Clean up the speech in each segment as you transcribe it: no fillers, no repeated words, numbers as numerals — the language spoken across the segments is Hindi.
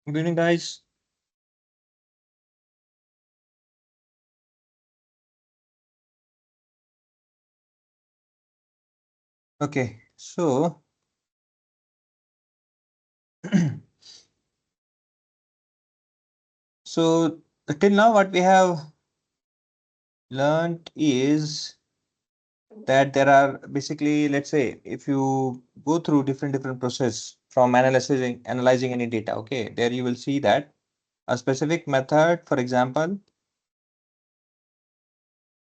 Good evening, guys. Okay, so so till now what we have learned is that there are basically, let's say, if you go through different process from analyzing any data, okay, there you will see that a specific method, for example,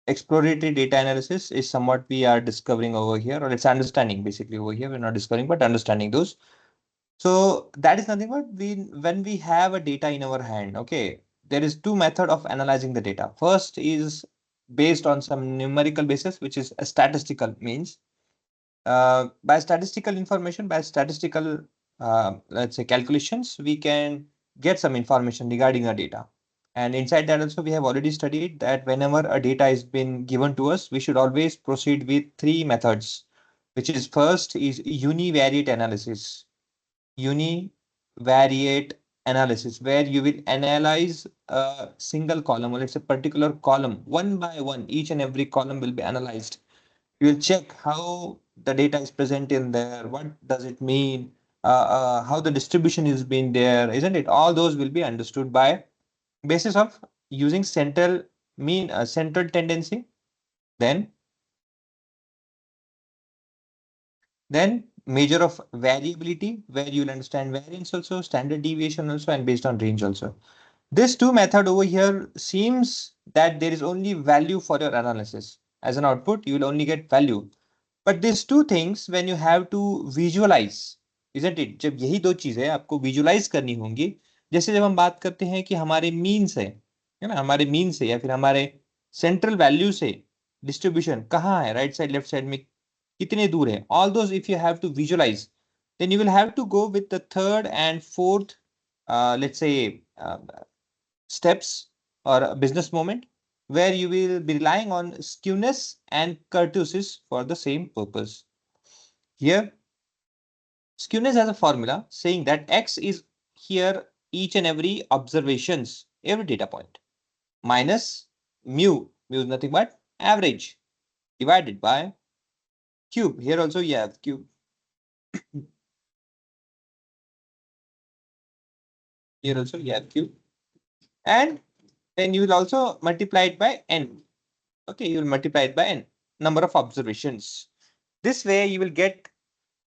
exploratory data analysis is somewhat we are discovering over here, or it's understanding basically over here. We're not discovering, but understanding those. So that is nothing but when we have a data in our hand, okay, there is two method of analyzing the data. First is based on some numerical basis, which is a statistical means. By statistical information, by statistical, let's say calculations, we can get some information regarding the data. And inside that also, we have already studied that whenever a data is been given to us, we should always proceed with three methods, which is first is univariate analysis. Univariate analysis, where you will analyze a single column, or it's a particular column one by one. Each and every column will be analyzed. You will check how the data is present in there, what does it mean, how the distribution is being there, isn't it? All those will be understood by basis of using central tendency. Then then measure of variability, where you'll understand variance also, standard deviation also, and based on range also. This two method over here seems that there is only value for your analysis. As an output, you will only get value. But these two things, when you have to visualize, isn't it? जब यही दो चीजें आपको विजुलाइज करनी होंगी, जैसे जब हम बात करते हैं कि हमारे मीन से, है ना, हमारे मीन से या फिर हमारे सेंट्रल वैल्यू से डिस्ट्रीब्यूशन कहाँ है, राइट साइड लेफ्ट साइड में कितने दूर है, all those if you have to visualise, then you will have to go with the third and fourth, let's say, steps or a business moment, where you will be relying on skewness and kurtosis for the same purpose. Here, skewness has a formula saying that x is here each and every observations, every data point, minus mu is nothing but average, divided by cube. Here also you have cube. Here also you have cube. And then you will also multiply it by n. Okay, you will multiply it by n, number of observations. This way you will get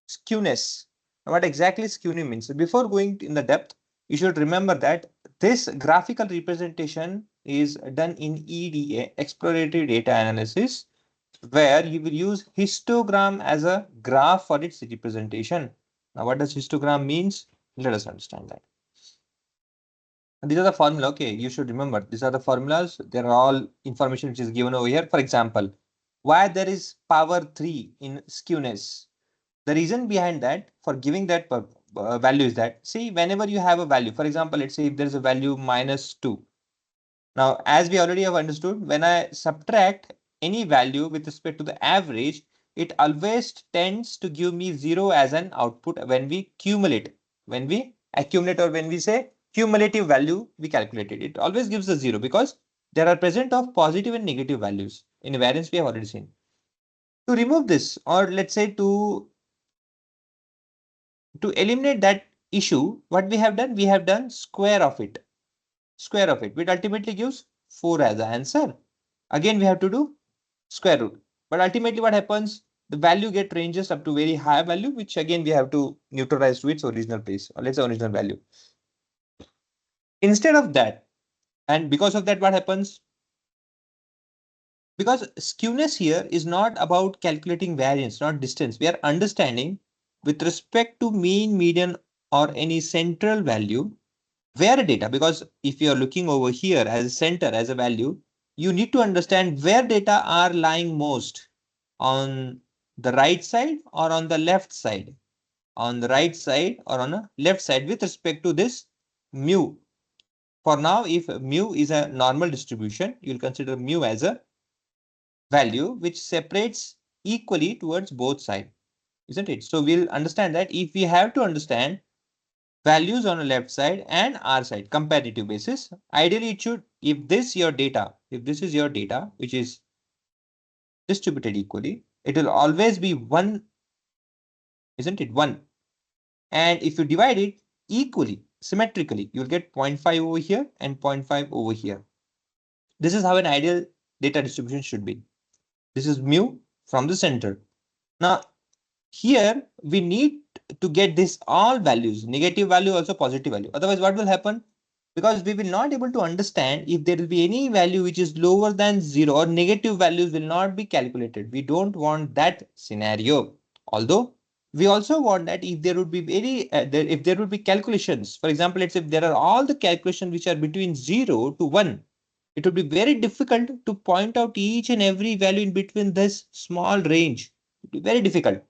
skewness. Now, what exactly skewness means? So before going in the depth, you should remember that this graphical representation is done in EDA, exploratory data analysis, where you will use histogram as a graph for its representation. Now, what does histogram means? Let us understand that. And these are the formula. Okay, you should remember these are the formulas. They are all information which is given over here. For example, why there is power 3 in skewness. The reason behind that for giving that value is that, see, whenever you have a value, for example, let's say if there is a value -2. Now, as we already have understood, when I subtract any value with respect to the average, it always tends to give me 0 as an output when we accumulate. When we accumulate, or when we say cumulative value, we calculate it. It always gives a 0 because there are present of positive and negative values. In variance, we have already seen. To remove this, or let's say to eliminate that issue, what we have done? We have done square of it, which ultimately gives 4 as the answer. Again, we have to do square root. But ultimately what happens? The value get ranges up to very high value, which again we have to neutralize to its original place, or let's say original value. Instead of that, and because of that, what happens? Because skewness here is not about calculating variance, not distance. We are understanding with respect to mean, median, or any central value, where data, because if you are looking over here as a center, as a value, you need to understand where data are lying most, on the right side or on the left side, on the right side or on the left side with respect to this mu. For now, if mu is a normal distribution, you'll consider mu as a value which separates equally towards both sides, isn't it? So we'll understand that if we have to understand values on the left side and R side, comparative basis. Ideally, it should, if this is your data, which is distributed equally, it will always be 1, isn't it? 1. And if you divide it equally, symmetrically, you'll get 0.5 over here and 0.5 over here. This is how an ideal data distribution should be. This is mu from the center. Now, here we need to get this all values, negative value, also positive value. Otherwise, what will happen? Because we will not able to understand if there will be any value which is lower than 0 or negative values will not be calculated. We don't want that scenario. Although we also want that if there would be if there would be calculations, for example, let's say if there are all the calculations which are between 0 to 1, it would be very difficult to point out each and every value in between this small range. It would be very difficult.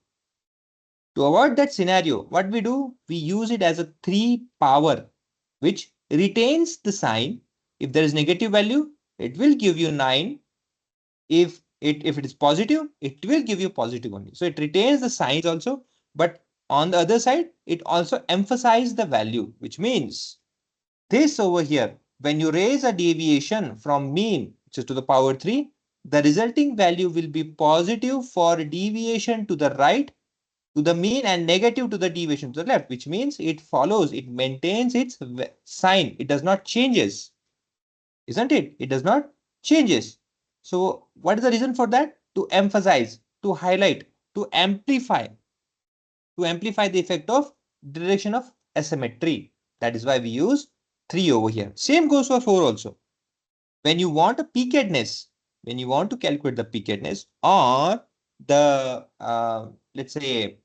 To avoid that scenario, what we do, we use it as a 3 power, which retains the sign. If there is negative value, it will give you 9. If it is positive, it will give you positive only. So it retains the signs also, but on the other side, it also emphasizes the value, which means this over here, when you raise a deviation from mean, which is to the power 3, the resulting value will be positive for deviation to the right, to the mean, and negative to the deviation to the left, which means it follows, it maintains its sign. It does not changes, isn't it? It does not changes. So what is the reason for that? To emphasize, to highlight, to amplify the effect of direction of asymmetry. That is why we use 3 over here. Same goes for 4 also. When you want a peakedness, when you want to calculate the peakedness or the let's say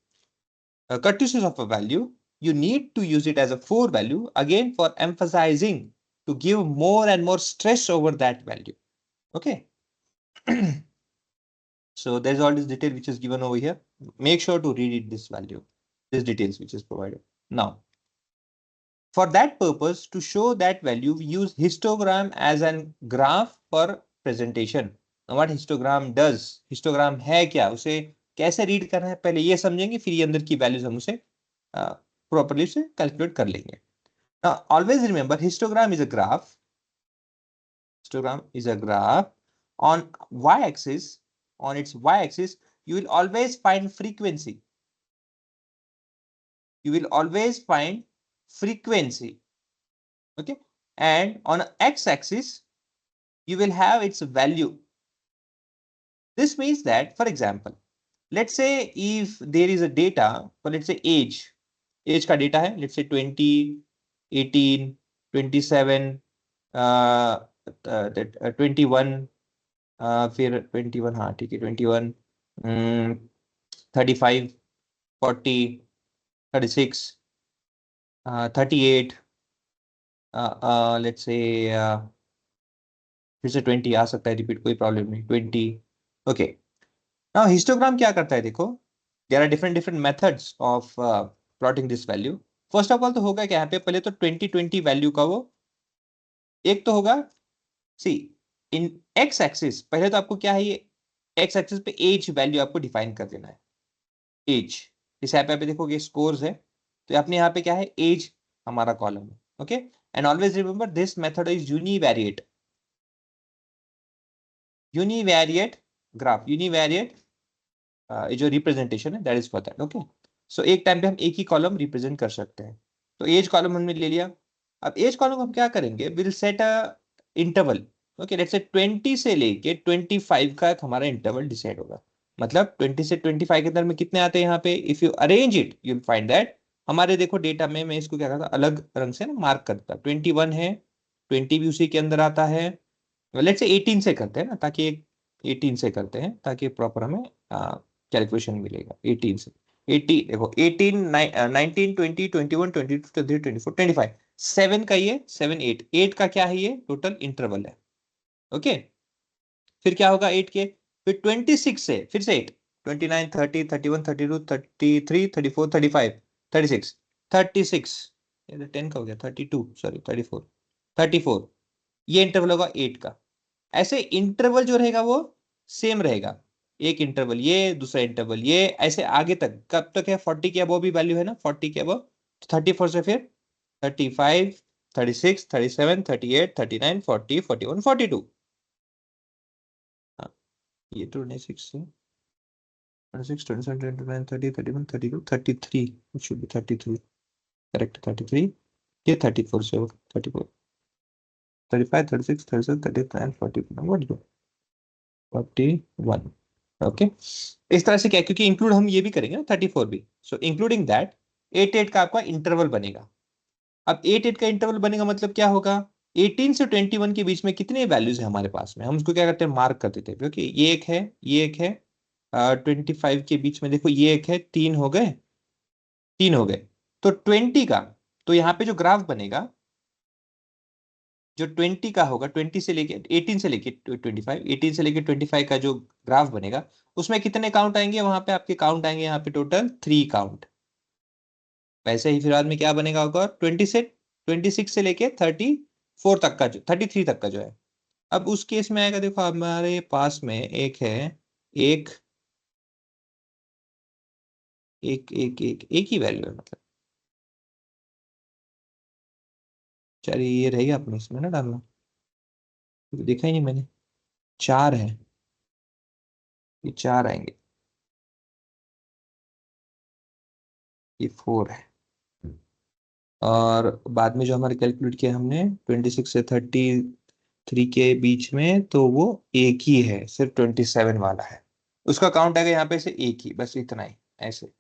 curtices of a value, you need to use it as a 4 value, again for emphasizing, to give more and more stress over that value. Okay. So there's all this detail which is given over here. Make sure to read it, this value, this details which is provided. Now, for that purpose, to show that value, we use histogram as an graph for presentation. Now, what histogram does? Histogram है क्या? उसे कैसे रीड करना है पहले ये समझेंगे, फिर ये अंदर की वैल्यूज हम उसे properly से कैलकुलेट कर लेंगे. Now, always remember, histogram is a graph. Histogram is a graph. On y-axis, on its y-axis, you will always find frequency. You will always find frequency. Okay. And on x-axis, you will have its value. This means that, for example, let's say if there is a data for, let's say, age का data है, let's say 20, 18, 27, 21, फिर 21, हाँ ठीक है, 21, 35, 40, 36, 38, let's say फिर से 20 आ सकता है रिपीट, कोई प्रॉब्लम नहीं, 20. ओके. नाउ हिस्टोग्राम क्या करता है, देखो, there are different methods of plotting this value. First of all तो होगा क्या यहाँ पे, पहले तो 2020 वैल्यू का वो एक तो होगा. सी इन एक्स एक्सिस, पहले तो आपको क्या है, ये एक्स एक्सिस पे एज वैल्यू आपको डिफाइन कर देना है. एज, इस यहाँ पे देखोगे स्कोर्स है, तो अपने यहाँ पे क्या है, एज हमारा कॉलम है. Okay. And always remember this method is univariate. Univariate graph, univariate जो रिप्रेजेंटेशन है, that is for that. Okay. So एक टाइम पे हम एक ही कॉलम रिप्रेजेंट कर सकते हैं. तो एज कॉलम हमने ले लिया. अब एज कॉलम हम क्या करेंगे, will set a interval. Okay, let's से 20 से लेके 25 का हमारा इंटरवल डिसाइड होगा. मतलब 20 से 25 के अंदर में कितने आते हैं यहाँ पे, if you arrange it you will find that हमारे, देखो डेटा में मैं इसको क्या करता, अलग रंग से ना मार्क करता. 21 है, 20 भी उसी के अंदर आता है. लेट्स से 18 से करते हैं ना, ताकि 18 से करते हैं ताकि प्रॉपर हमें कैलकुलेशन मिलेगा. 18 से 80, देखो 18, 19, 20, 21, 22, 23, 24, 25, 7 का ये 7, 8 का क्या है, ये टोटल इंटरवल है. ओके. फिर क्या होगा 8 के, फिर 26 से फिर से 8, 29, 30, 31, 32, 33, 34, 35, 36, 36, 10 का हो गया, 32, सॉरी 34, 34, ये इंटरवल होगा 8 का. ऐसे इंटरवल जो रहेगा वो सेम रहेगा. एक इंटरवल ये, दूसरा इंटरवल ये, ऐसे आगे तक. कब तक है, 40 के अबव भी वैल्यू है ना, 40 के अबव. 34 से फिर 35, 36, 37, 38, 39, 40, 41, 42. ये 26 से 26, 27, 29, 30, 31, 32, 33. It should be 33. Correct, 33. ये 34 से 34, 35, 36, 37, 39, 40, 42, 41. ओके, इस तरह से क्या, क्योंकि इंक्लूड हम ये भी करेंगे ना 34 भी, सो इंक्लूडिंग दैट 8 का आपका इंटरवल बनेगा। अब 8 का इंटरवल बनेगा मतलब क्या होगा, 18 से 21 के बीच में कितने वैल्यूज है हमारे पास में, हम उसको क्या करते हैं, मार्क कर देते हैं, क्योंकि ये एक है, ये एक है, 25 के बीच में देखो ये एक है, तीन हो गए, तीन हो गए, तो 20 का, तो यहाँ पे जो ग्राफ बनेगा, जो 20 का होगा, 20 से लेके 18 से लेके 25, 18 से लेके 25 का जो ग्राफ बनेगा, उसमें कितने काउंट आएंगे, वहां पे आपके काउंट आएंगे यहाँ पे टोटल 3 काउंट। वैसे ही फिर बाद में क्या बनेगा होगा, 26 से लेके 34 तक का, जो 33 तक का जो है, अब उस केस में आएगा, देखो हमारे पास में एक है, एक एक एक एक एक ही वैल्यू है, मतलब चलिए ये रहेगा अपने इसमें ना डालना, तो देखा ही नहीं मैंने, चार है, ये चार आएंगे, ये फोर है, और बाद में जो हमारे कैलकुलेट किया हमने 26 से 33 के बीच में, तो वो एक ही है, सिर्फ 27 वाला है, उसका काउंट आएगा यहाँ पे से एक ही, बस इतना ही, ऐसे।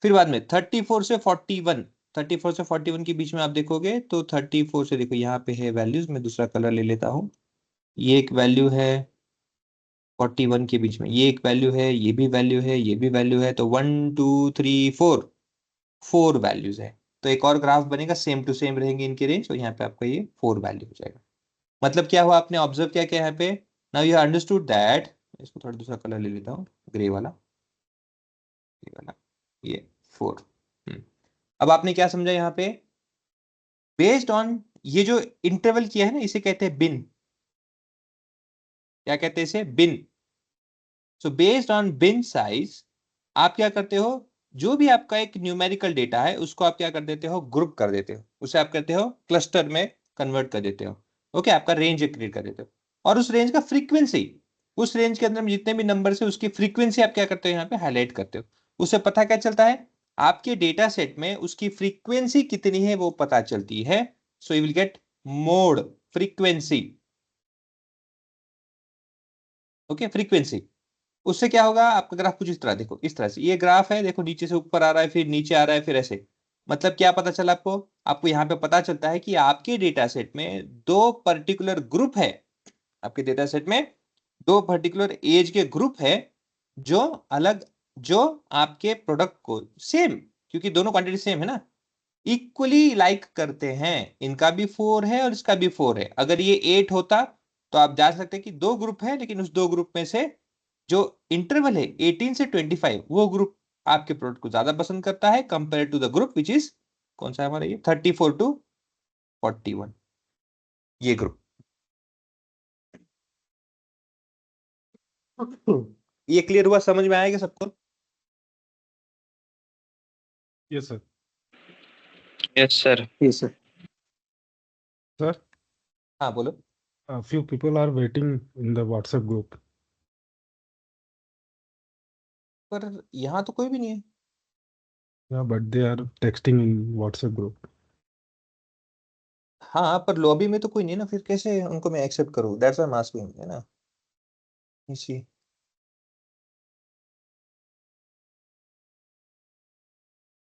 फिर बाद में 34 से 41, 34 से 41 के बीच में आप देखोगे तो 34 से, देखो यहाँ पे है वैल्यूज, मैं दूसरा कलर ले लेता हूँ, ये एक वैल्यू है, 41 के बीच में ये एक वैल्यू है, ये भी वैल्यू है, ये भी वैल्यू है, तो 1, 2, 3, 4, फोर वैल्यूज है, तो एक और ग्राफ बनेगा, सेम टू सेम रहेंगे इनकी रेंज, और यहाँ पे आपका ये फोर वैल्यू हो जाएगा। मतलब क्या हुआ, आपने ऑब्जर्व क्या किया यहाँ पे, नाउ यू अंडरस्टूड दैट, इसको थोड़ा दूसरा कलर ले लेता हूँ, ग्रे वाला, ये वाला, ये फोर। अब आपने क्या समझा यहाँ पे, बेस्ड ऑन ये जो इंटरवल किया है ना, इसे कहते हैं बिन, क्या कहते हैं इसे, bin. So based on bin size, आप क्या करते हो, जो भी आपका एक न्यूमेरिकल डेटा है उसको आप क्या कर देते हो, ग्रुप कर देते हो, उसे आप कहते हो क्लस्टर में कन्वर्ट कर देते हो। ओके, आपका रेंज क्रिएट कर देते हो, और उस रेंज का फ्रीक्वेंसी, उस रेंज के अंदर में जितने भी नंबर है उसकी फ्रीक्वेंसी आप क्या करते हो, यहाँ पे हाईलाइट करते हो। उससे पता क्या चलता है, आपके डेटा सेट में उसकी फ्रीक्वेंसी कितनी है वो पता चलती है। So you will get mode frequency. Okay, frequency, उससे क्या होगा, आपका ग्राफ कुछ इस तरह, देखो इस तरह से ये ग्राफ है, देखो नीचे से ऊपर आ रहा है, फिर नीचे आ रहा है, फिर ऐसे, मतलब क्या पता चला आपको, आपको यहाँ पे पता चलता है कि आपके डेटा सेट में दो पर्टिकुलर ग्रुप है, आपके डेटा सेट में दो पर्टिकुलर एज के ग्रुप है, जो अलग, जो आपके प्रोडक्ट को सेम, क्योंकि दोनों क्वांटिटी सेम है ना, इक्वली लाइक करते हैं, इनका भी फोर है और इसका भी फोर है। अगर ये 8 होता तो आप जा सकते हैं कि दो ग्रुप है, लेकिन उस दो ग्रुप में से जो इंटरवल है 18 से 25, वो ग्रुप आपके प्रोडक्ट को ज्यादा पसंद करता है compare to the group which is, कौन सा है हमारा ये, 34 to 41, ये ग्रुप। ये क्लियर हुआ, समझ में आएगा सबको? Yes, sir. Yes sir, yes sir. Sir, हाँ बोलो। a few people are waiting in the WhatsApp group. पर यहाँ तो कोई भी नहीं है। Yeah, but they are texting in WhatsApp group. हाँ, पर लॉबी में तो कोई नहीं है ना, फिर कैसे उनको मैं एक्सेप्ट करूँ, that's why I am asking, है ना, इसी।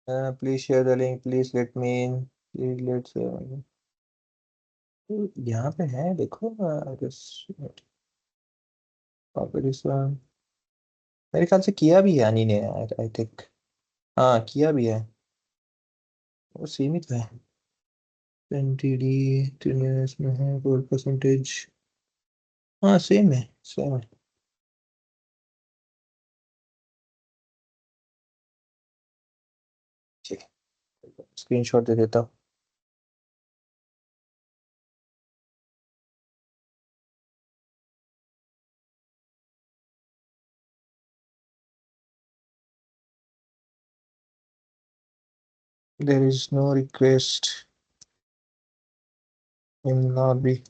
Please share the link, please let me in, please let's, यहाँ पे है देखो, कॉपी दिस वन, मेरे ख्याल से किया भी है अनी ने, आई थिंक, हाँ किया भी है, वो सीमित है, 20D, 3 years में है, 4%, हाँ सेम है, सेम है। ठीक है, स्क्रीनशॉट दे देता हूँ। There is no request in lobby.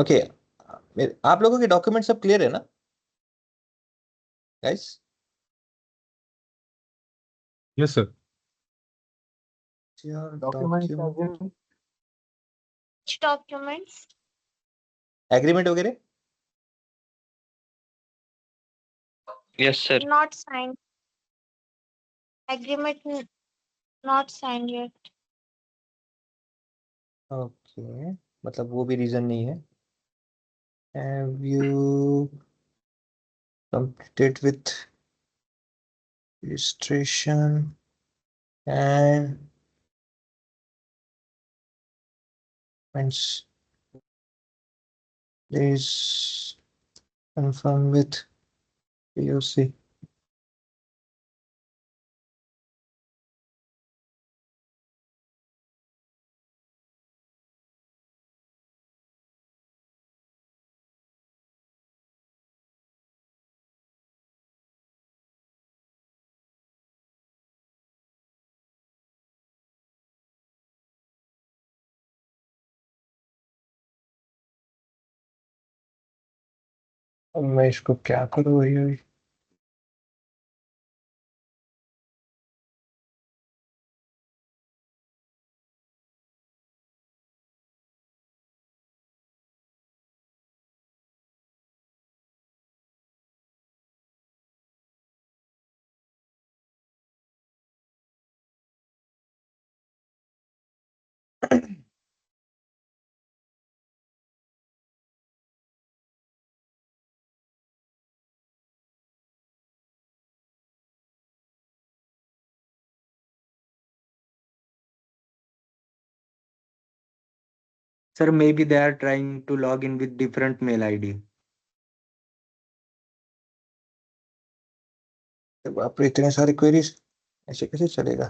Okay, आप लोगों के डॉक्यूमेंट सब क्लियर है ना guys? Yes, sir. Your Documents as document, in Which documents? Agreement वगैरह Yes, sir. Not signed. Agreement not signed yet. Okay, मतलब वो भी रीजन नहीं है. Have you completed with registration and please confirm with POC. अब मैं इसको क्या करूँ भैया? Sir, maybe they are trying to log in with different mail ID. बाप रे, इतने सारे क्वेरीज ऐसे कैसे चलेगा?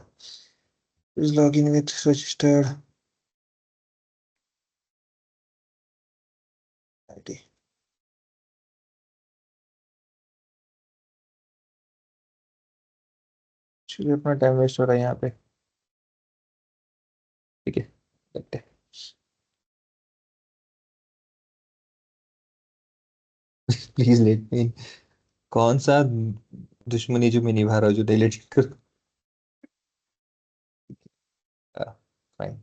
Please log in with registered ID. चलिए, अपना टाइम वेस्ट हो रहा है यहाँ पे. ठीक है, देखते हैं. Please let me. कौन सा दुश्मनी जो मैं निभा रहा हूँ जो डिलीट कर. फाइन.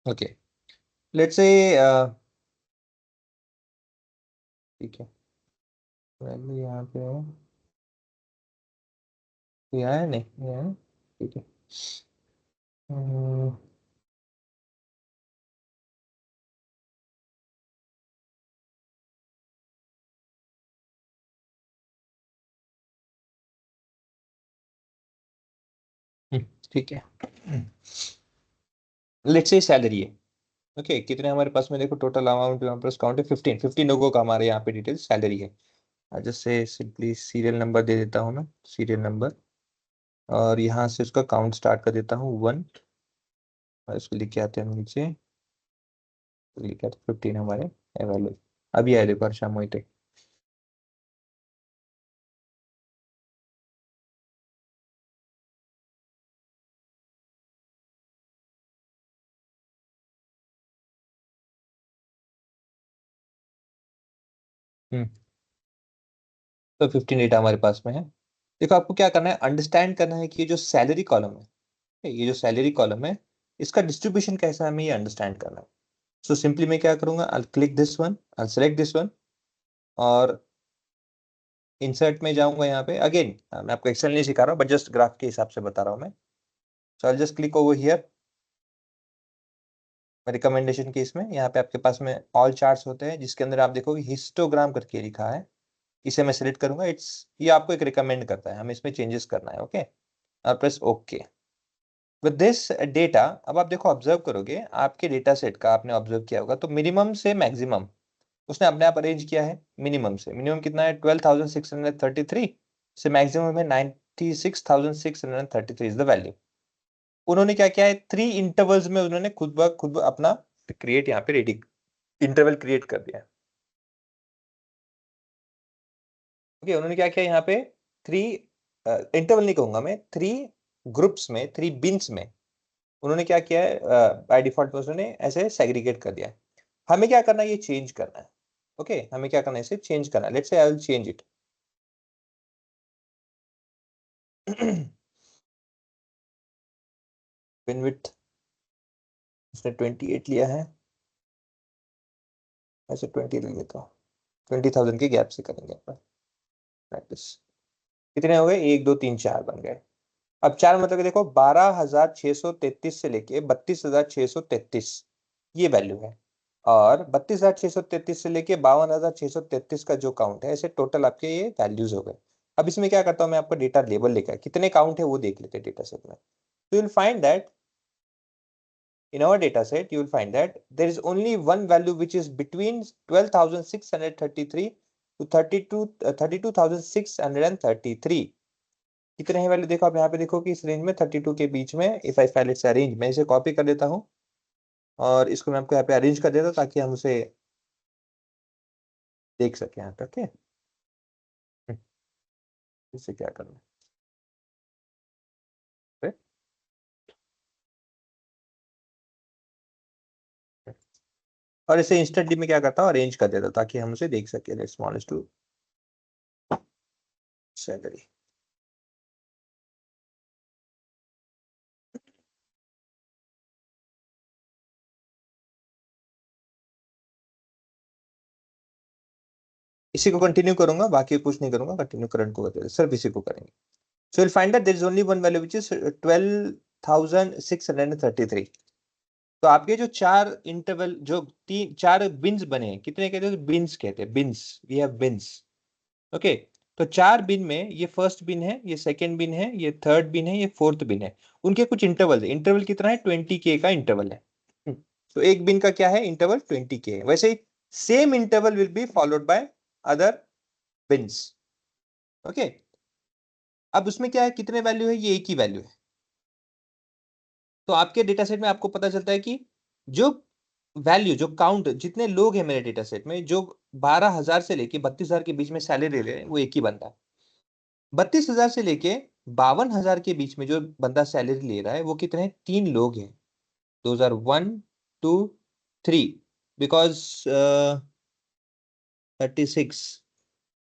ओके, लेट्स से ठीक है, वैल्यू यहाँ पे है. ये आया नहीं, ये आया. ठीक है. हम्म, ठीक है. लेट्स से सैलरी है. ओके, कितने हमारे पास में देखो, टोटल अमाउंट हमारे पास काउंट है 15 लोगों का हमारे यहाँ पे डिटेल सैलरी है. जैसे सिंपली सीरियल नंबर दे देता हूँ ना, सीरियल नंबर, और यहाँ से उसका काउंट स्टार्ट कर देता हूँ 1, और इसको लिख के आते हैं हम नीचे, लिख के आते 15 हमारे अवेलेबल. अभी आए देखो हर्षा मोहिते. तो 15 डेटा हमारे पास में है. देखो, आपको क्या करना है, अंडरस्टैंड करना है कि ये जो सैलरी कॉलम है, ये जो सैलरी कॉलम है, इसका डिस्ट्रीब्यूशन कैसा है, हमें ये अंडरस्टैंड करना है. सो सिंपली मैं क्या करूंगा, I click this one, I select this one, और इंसर्ट में जाऊंगा यहाँ पे अगेन, मैं आपको एक्सेल नहीं सिखा रहा हूँ बट जस्ट ग्राफ के हिसाब से बता रहा हूँ मैं. So I just click over here recommendation के इसमें. यहाँ पे आपके पास में ऑल चार्ट्स होते हैं जिसके अंदर आप देखोगे हिस्टोग्राम करके लिखा है. इसे मैं सिलेक्ट करूंगा. ये आपको एक रिकमेंड करता है, हमें इसमें चेंजेस करना है. ओके, और press okay. With this data, अब आप देखो ऑब्जर्व करोगे आपके डेटा सेट का, आपने ऑब्जर्व किया होगा तो मिनिमम से मैक्सिमम उसने अपने आप अरेंज किया है. मिनिमम से मिनिमम कितना है 12,633 से मैक्सिमम है 96,633 इज द वैल्यू. उन्होंने क्या किया है 3 इंटरवल्स में उन्होंने खुद अपना क्रिएट यहाँ पे रेडी इंटरवल क्रिएट कर दिया है. ओके, उन्होंने क्या किया यहाँ पे 3 इंटरवल नहीं कहूंगा मैं, 3 ग्रुप्स में 3 बिन्स में उन्होंने क्या किया है बाय डिफॉल्ट उन्होंने ऐसे सेग्रीगेट कर दिया है. हमें क्या करना है, ये चेंज करना है. ओके, हमें क्या करना है, इसे चेंज करना है. Let's say I will change it. Pin width उसने 28 लिया है, ऐसे 20 ले लेता हूँ. 20,000 के गैप से करेंगे अपन प्रैक्टिस. कितने हो गए, 1 2 3 4 बन गए. अब 4 मतलब कि देखो 12,633 से लेके 32,633 ये वैल्यू है, और 32,633 से लेके 52,633 का जो काउंट है, ऐसे टोटल आपके ये वैल्यूज हो गए. अब इसमें क्या करता हूँ मैं, आपको डेटा लेबल लेकर कितने काउंट है वो देख लेते हैं डेटा सेट में. तो you will find that in our data set you will find that there is only one value which is between 12,633 to 32,633. कितने हैं वैल्यू देखो आप यहाँ पे देखो कि इस रेंज में 32 के बीच में. If I file it's arrange, मैं इसे कॉपी कर देता हूँ और इसको मैं आपको यहाँ पे अरेंज कर देता हूँ ताकि हम उसे देख सके यहाँ पे. ओके, इसे क्या करना है, और इसे इंस्टेंटली में क्या करता हूँ अरेंज कर देता हूँ ताकि हम उसे देख सके. Smallest to salary. इसी को कंटिन्यू करूंगा, बाकी कुछ नहीं करूंगा. कंटिन्यू करंट को बता सिर्फ इसी को करेंगे. So will find that there is only one value which is 12,633. तो आपके जो 4 इंटरवल जो 4 बिन्स बने हैं, कितने कहते हैं, बिन्स कहते हैं. Bins, we have bins. Okay, तो 4 बिन में ये फर्स्ट बिन है, ये सेकंड बिन है, ये थर्ड बिन है, ये फोर्थ बिन है. उनके कुछ इंटरवल है. इंटरवल कितना है 20k का इंटरवल है. तो एक बिन का क्या है इंटरवल 20k है. वैसे ही same interval will be followed by other bins. Okay, अब उसमें क्या है, कितने वैल्यू है, ये एक ही वैल्यू है. तो आपके डेटा सेट में आपको पता चलता है कि जो वैल्यू, जो काउंट, जितने लोग हैं मेरे डेटा सेट में जो 12,000 से लेके 32,000 के बीच में सैलरी ले रहे हैं वो एक ही बंदा है. 32,000 से लेके 52,000 के बीच में जो बंदा सैलरी ले रहा है वो कितने हैं, 3 लोग हैं. 1 2 3 बिकॉज 36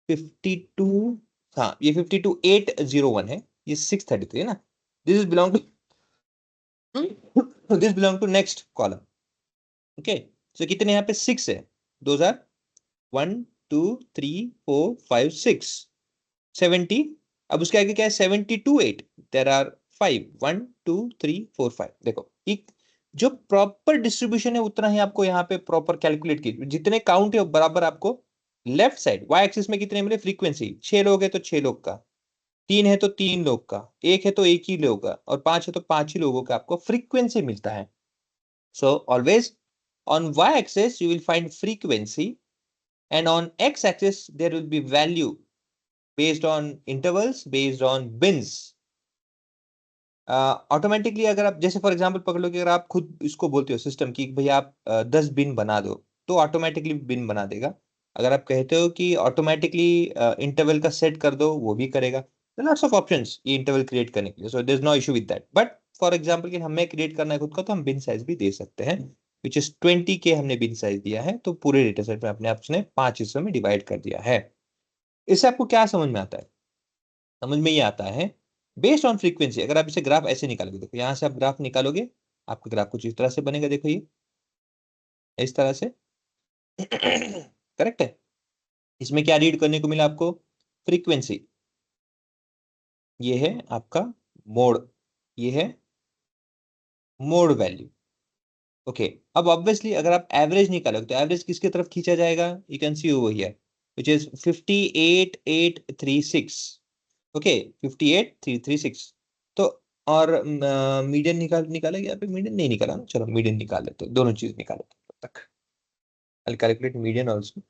52, हाँ ये 52,801 है, ये 633 है ना. This is belong to next column. Okay, so कितने यहाँ पे 6 है. 2,000 1 2 3 4 5 6 70. अब उसके आगे क्या है 72 8. There are 5 1 2 3 4 5. देखो एक जो प्रॉपर डिस्ट्रीब्यूशन है उतना ही आपको यहाँ पे प्रॉपर कैलकुलेट की, जितने काउंट है बराबर आपको लेफ्ट साइड वाई एक्सिस में कितने मिले, फ्रीक्वेंसी 6 लोग है तो 6 लोग का, 3 है तो 3 लोग का, 1 है तो 1 ही लोग का, और 5 है तो 5 ही लोगों का आपको फ्रीक्वेंसी मिलता है. So always on y-axis you will find frequency, and on x-axis there will be value based on intervals, based on bins. Automatically अगर आप जैसे फॉर एग्जांपल पकड़ लो कि अगर आप खुद इसको बोलते हो सिस्टम की भैया आप 10 बिन बना दो तो ऑटोमेटिकली बिन बना देगा. अगर आप कहते हो कि ऑटोमेटिकली इंटरवल का सेट कर दो वो भी करेगा. लॉट्स ऑफ ऑप्शंस ये इंटरवल क्रिएट करने के लिए. So there is no issue with that. But for example कि हमें क्रिएट करना है खुद का तो हम बिन साइज भी दे सकते हैं, विच इज 20k हमने बिन साइज दिया है. तो पूरे डेटा सेट में अपने आपने 5 हिस्सों में डिवाइड कर दिया है. इससे आपको क्या समझ में आता है, समझ में ये आता है बेस्ड ऑन फ्रीक्वेंसी. अगर आप इसे ग्राफ ऐसे निकालोगे, देखो यहां से आप ग्राफ निकालोगे, आपका ग्राफ कुछ इस तरह से बनेगा. देखो ये इस तरह से करेक्ट है. इसमें क्या रीड करने को मिला आपको, फ्रीक्वेंसी, ये है आपका मोड, ये है मोड वैल्यू। ओके, अब ऑब्वियसली अगर आप एवरेज निकालोगे तो एवरेज किसकी तरफ खींचा जाएगा, you can C over here which is 58836। Okay, 58336। तो और मीडियन निकालेंगे यहाँ पे, मीडियन नहीं निकाला ना, चलो मीडियन निकाल लेते हैं, दोनों चीज निकाल लेते हैं तब तक। I calculate median also.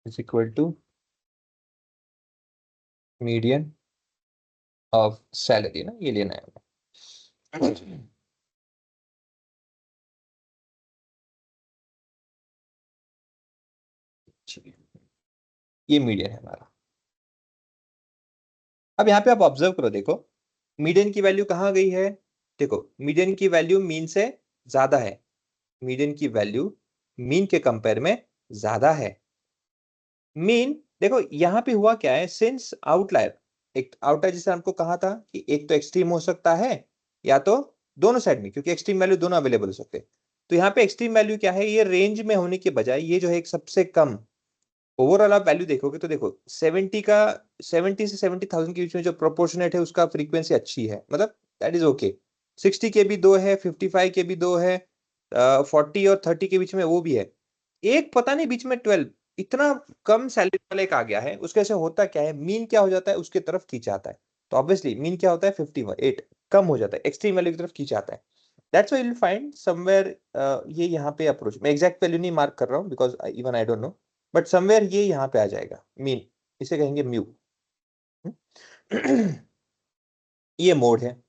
Is equal to median of salary ना, ये लेना है हमें। ये मीडियन है हमारा। अब यहाँ पे आप ऑब्जर्व करो, देखो मीडियन की वैल्यू कहाँ गई है, देखो मीडियन की वैल्यू मीन से ज्यादा है, मीडियन की वैल्यू मीन के कंपेयर में ज्यादा है। मीन देखो यहाँ पे हुआ क्या है, सिंस आउटलायर, एक आउटलायर जिसे हमको कहा था कि एक तो एक्सट्रीम हो सकता है या तो दोनों साइड में, क्योंकि एक्सट्रीम वैल्यू दोनों अवेलेबल हो सकते हैं। तो यहाँ पे एक्सट्रीम वैल्यू क्या है, ये रेंज में होने के बजाय ये जो है एक सबसे कम ओवरऑल आप वैल्यू देखोगे तो देखो 70 से 70,000 के बीच में जो प्रोपोर्शनेट है उसका फ्रीक्वेंसी अच्छी है, मतलब दैट इज ओके। 60 के भी दो है, 55 के भी दो है, 40 और 30 के बीच में वो भी है, एक पता नहीं बीच में 12, इतना कम सैलरी वाला एक आ गया है। उसके से होता क्या है, मीन क्या हो जाता है, उसके तरफ खींचा आता है। तो ऑब्वियसली मीन क्या होता है, 58 कम हो जाता है, एक्सट्रीम वैल्यू की तरफ खींचा आता है। That's why you will find somewhere, ये यहाँ पे अप्रोच, मैं एग्जैक्ट वैल्यू नहीं मार्क कर रहा हूँ because even I don't know, but somewhere ये यहाँ पे आ जाएगा मीन, इसे कहेंगे म्यू। ये मोड है।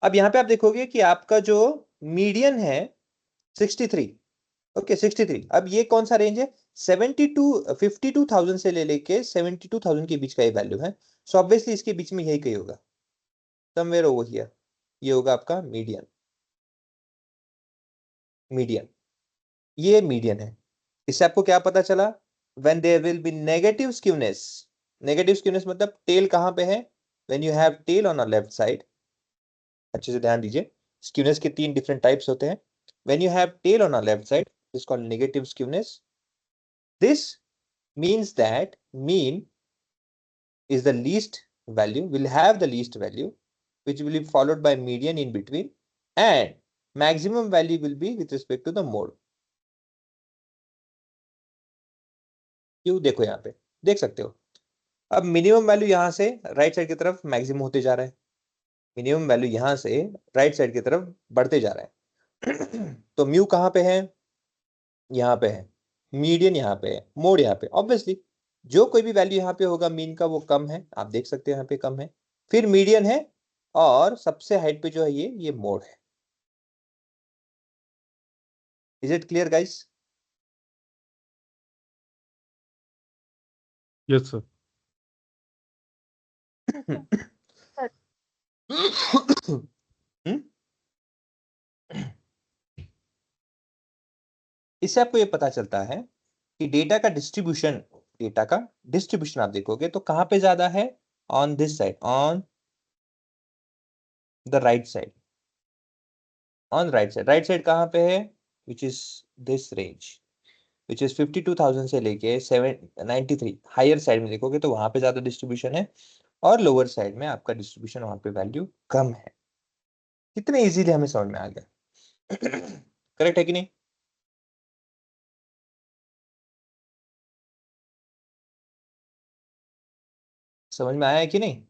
अब यहाँ पे आप देखोगे कि आपका जो मीडियन है 63, ओके 63। अब ये कौन सा रेंज है, 52 से ले लेके 72,000 के बीच का ये वैल्यू है। सो ऑब्वियसली इसके बीच में यही कहीं होगा, समवेयर ओवर हियर, ये होगा आपका मीडियन, मीडियन, ये मीडियन है। इससे आपको क्या पता चला, when there will be negative skewness, negative skewness मतलब टेल कहाँ पे है, when you have tail on a left side, अच्छे से ध्यान दीजिए, skewness के 3 डिफरेंट टाइप्स होते हैं। when you have tail on a left side is called negative skewness. This means that mean is the least value, will have the least value, which will be followed by median in between, and maximum value will be with respect to the mode. क्यों, देखो यहाँ पे देख सकते हो, अब मिनिमम वैल्यू यहाँ से राइट साइड की तरफ मैक्सिमम होते जा रहा है, मिनिमम वैल्यू यहाँ से राइट साइड की तरफ बढ़ते जा रहा है। तो म्यू कहाँ पे है, यहाँ पे है, मीडियन यहाँ पे है, मोड यहाँ पे। ऑब्वियसली जो कोई भी वैल्यू यहाँ पे होगा मीन का वो कम है, आप देख सकते हैं यहाँ पे कम है, फिर मीडियन है, और सबसे हाइट पे जो है ये मोड है। Is it clear guys? Yes, sir. इससे आपको ये पता चलता है कि डेटा का डिस्ट्रीब्यूशन आप देखोगे तो कहां पे ज्यादा है, on this side, on the right side, on right side. Right side कहां पे है, which is this range, which is 52,000 से लेके 793, हायर साइड में देखोगे तो वहां पे ज्यादा डिस्ट्रीब्यूशन है, और लोअर साइड में आपका डिस्ट्रीब्यूशन वहां पे वैल्यू कम है। कितने इजीली हमें समझ में आ गया। करेक्ट है कि नहीं? समझ में आया है कि नहीं?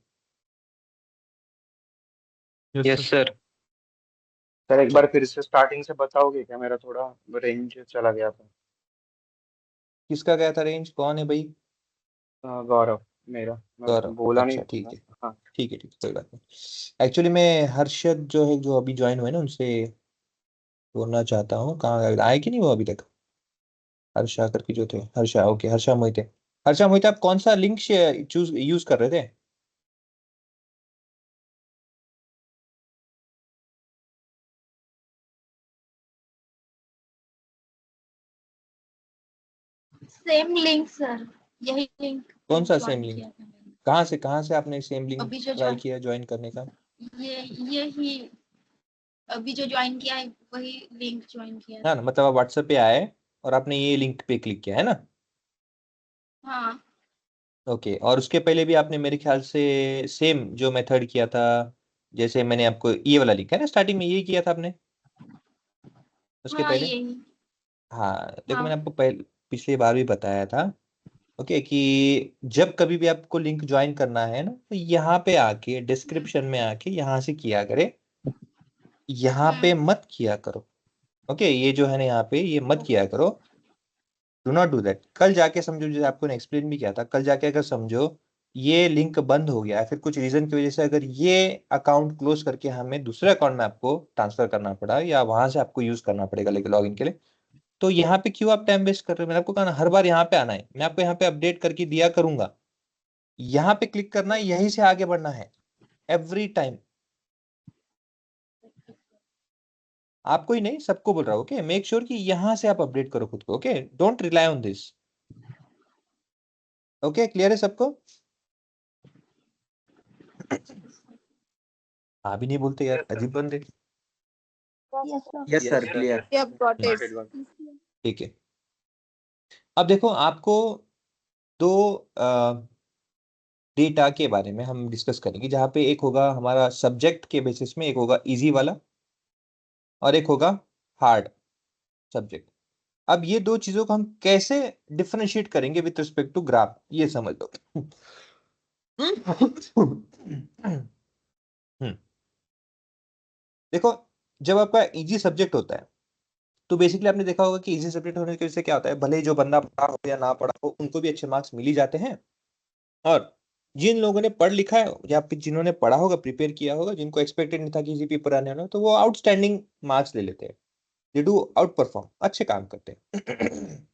Yes, yes sir. Sir. Sir एक बार फिर से स्टार्टिंग से बताओगे क्या, मेरा थोड़ा रेंज चला गया था। किसका गया था रेंज, कौन है भाई? गौरव, मेरा मैं गौरव, बोला नहीं अच्छा ठीक था। है, हाँ ठीक है, ठीक है, कोई बात नहीं। एक्चुअली मैं हर्षद जो है, जो अभी ज्वाइन हुए ना, उनसे बोलना चाहता हूँ, कहाँ आए कि नहीं वो अभी तक, हर्षा करके जो थे, हर्षा, ओके, हर्षा मोहिते। हर्षा मोहिते, आप कौन सा लिंक चूज यूज कर रहे थे? सेम लिंक सर, यही लिंक कौन सा ज्वाइन सेम लिंक, किया था मैंने। कहाँ से आपने सेम लिंक अभी जो ट्राई किया ज्वाइन करने का? ये यही अभी जो ज्वाइन किया है वही लिंक ज्वाइन किया है। हाँ ना, मतलब आप व्हाट्सएप पे आए और आपने ये लिंक पे क्लिक किया है ना। हाँ ओके, और उसके पहले भी आपने मेरे ख्याल से सेम जो मेथड किया था, जैसे मैंने आपको ये वाला लिखा है ना, स्टार्टिंग में यही किया था आपने उसके हाँ पहले। यही। हाँ देखो, हाँ मैंने आपको पिछली बार भी बताया था, ओके, कि जब कभी भी आपको लिंक ज्वाइन करना है ना, तो यहाँ पे आके डिस्क्रिप्शन में आके यहाँ से किया करे, यहाँ पे मत किया करो। ओके, ये जो है ना यहाँ पे ये मत किया करो, डू नॉट डू दैट। कल जाके समझो, जैसे आपको एक्सप्लेन भी किया था, कल जाके अगर समझो ये लिंक बंद हो गया है, फिर कुछ रीजन की वजह से अगर ये अकाउंट क्लोज करके हमें दूसरे अकाउंट में आपको ट्रांसफर करना पड़ा, या वहां से आपको यूज करना पड़ेगा लेकिन लॉगिन के लिए, तो यहाँ पे क्यों आप टाइम वेस्ट कर रहे हो? मैंने आपको कहा ना, हर बार यहाँ पे आना है, मैं आपको यहाँ पे अपडेट करके दिया करूंगा, यहाँ पे क्लिक करना है, यहीं से आगे बढ़ना है एवरी टाइम। आपको ही नहीं, सबको बोल रहा हूँ। ओके, मेक श्योर कि यहां से आप अपडेट करो खुद को। Okay, don't rely on this. Okay, clear है सबको? हाँ भी नहीं बोलते यार, अजीब बंदे। Yes sir. Yes, sir. Clear. Yup got got it. it, got it. ठीक है, अब देखो आपको दो डेटा के बारे में हम डिस्कस करेंगे, जहां पे एक होगा हमारा सब्जेक्ट के बेसिस में, एक होगा इजी वाला, और एक होगा हार्ड सब्जेक्ट। अब ये दो चीजों को हम कैसे डिफरेंशिएट करेंगे विद रिस्पेक्ट टू ग्राफ, ये समझ लो। देखो, जब आपका इजी सब्जेक्ट होता है, तो बेसिकली आपने देखा होगा कि इजी सब्जेक्ट होने की वजह से क्या होता है, भले ही जो बंदा पढ़ा हो या ना पढ़ा हो, उनको भी अच्छे मार्क्स मिल ही जाते हैं। और जिन लोगों ने पढ़ लिखा है, या फिर जिन्होंने पढ़ा होगा, प्रिपेयर किया होगा, जिनको एक्सपेक्टेड नहीं था कि इजी पेपर आने वाला, तो वो आउटस्टैंडिंग मार्क्स ले लेते हैं, दे डू आउट परफॉर्म, अच्छे काम करते हैं।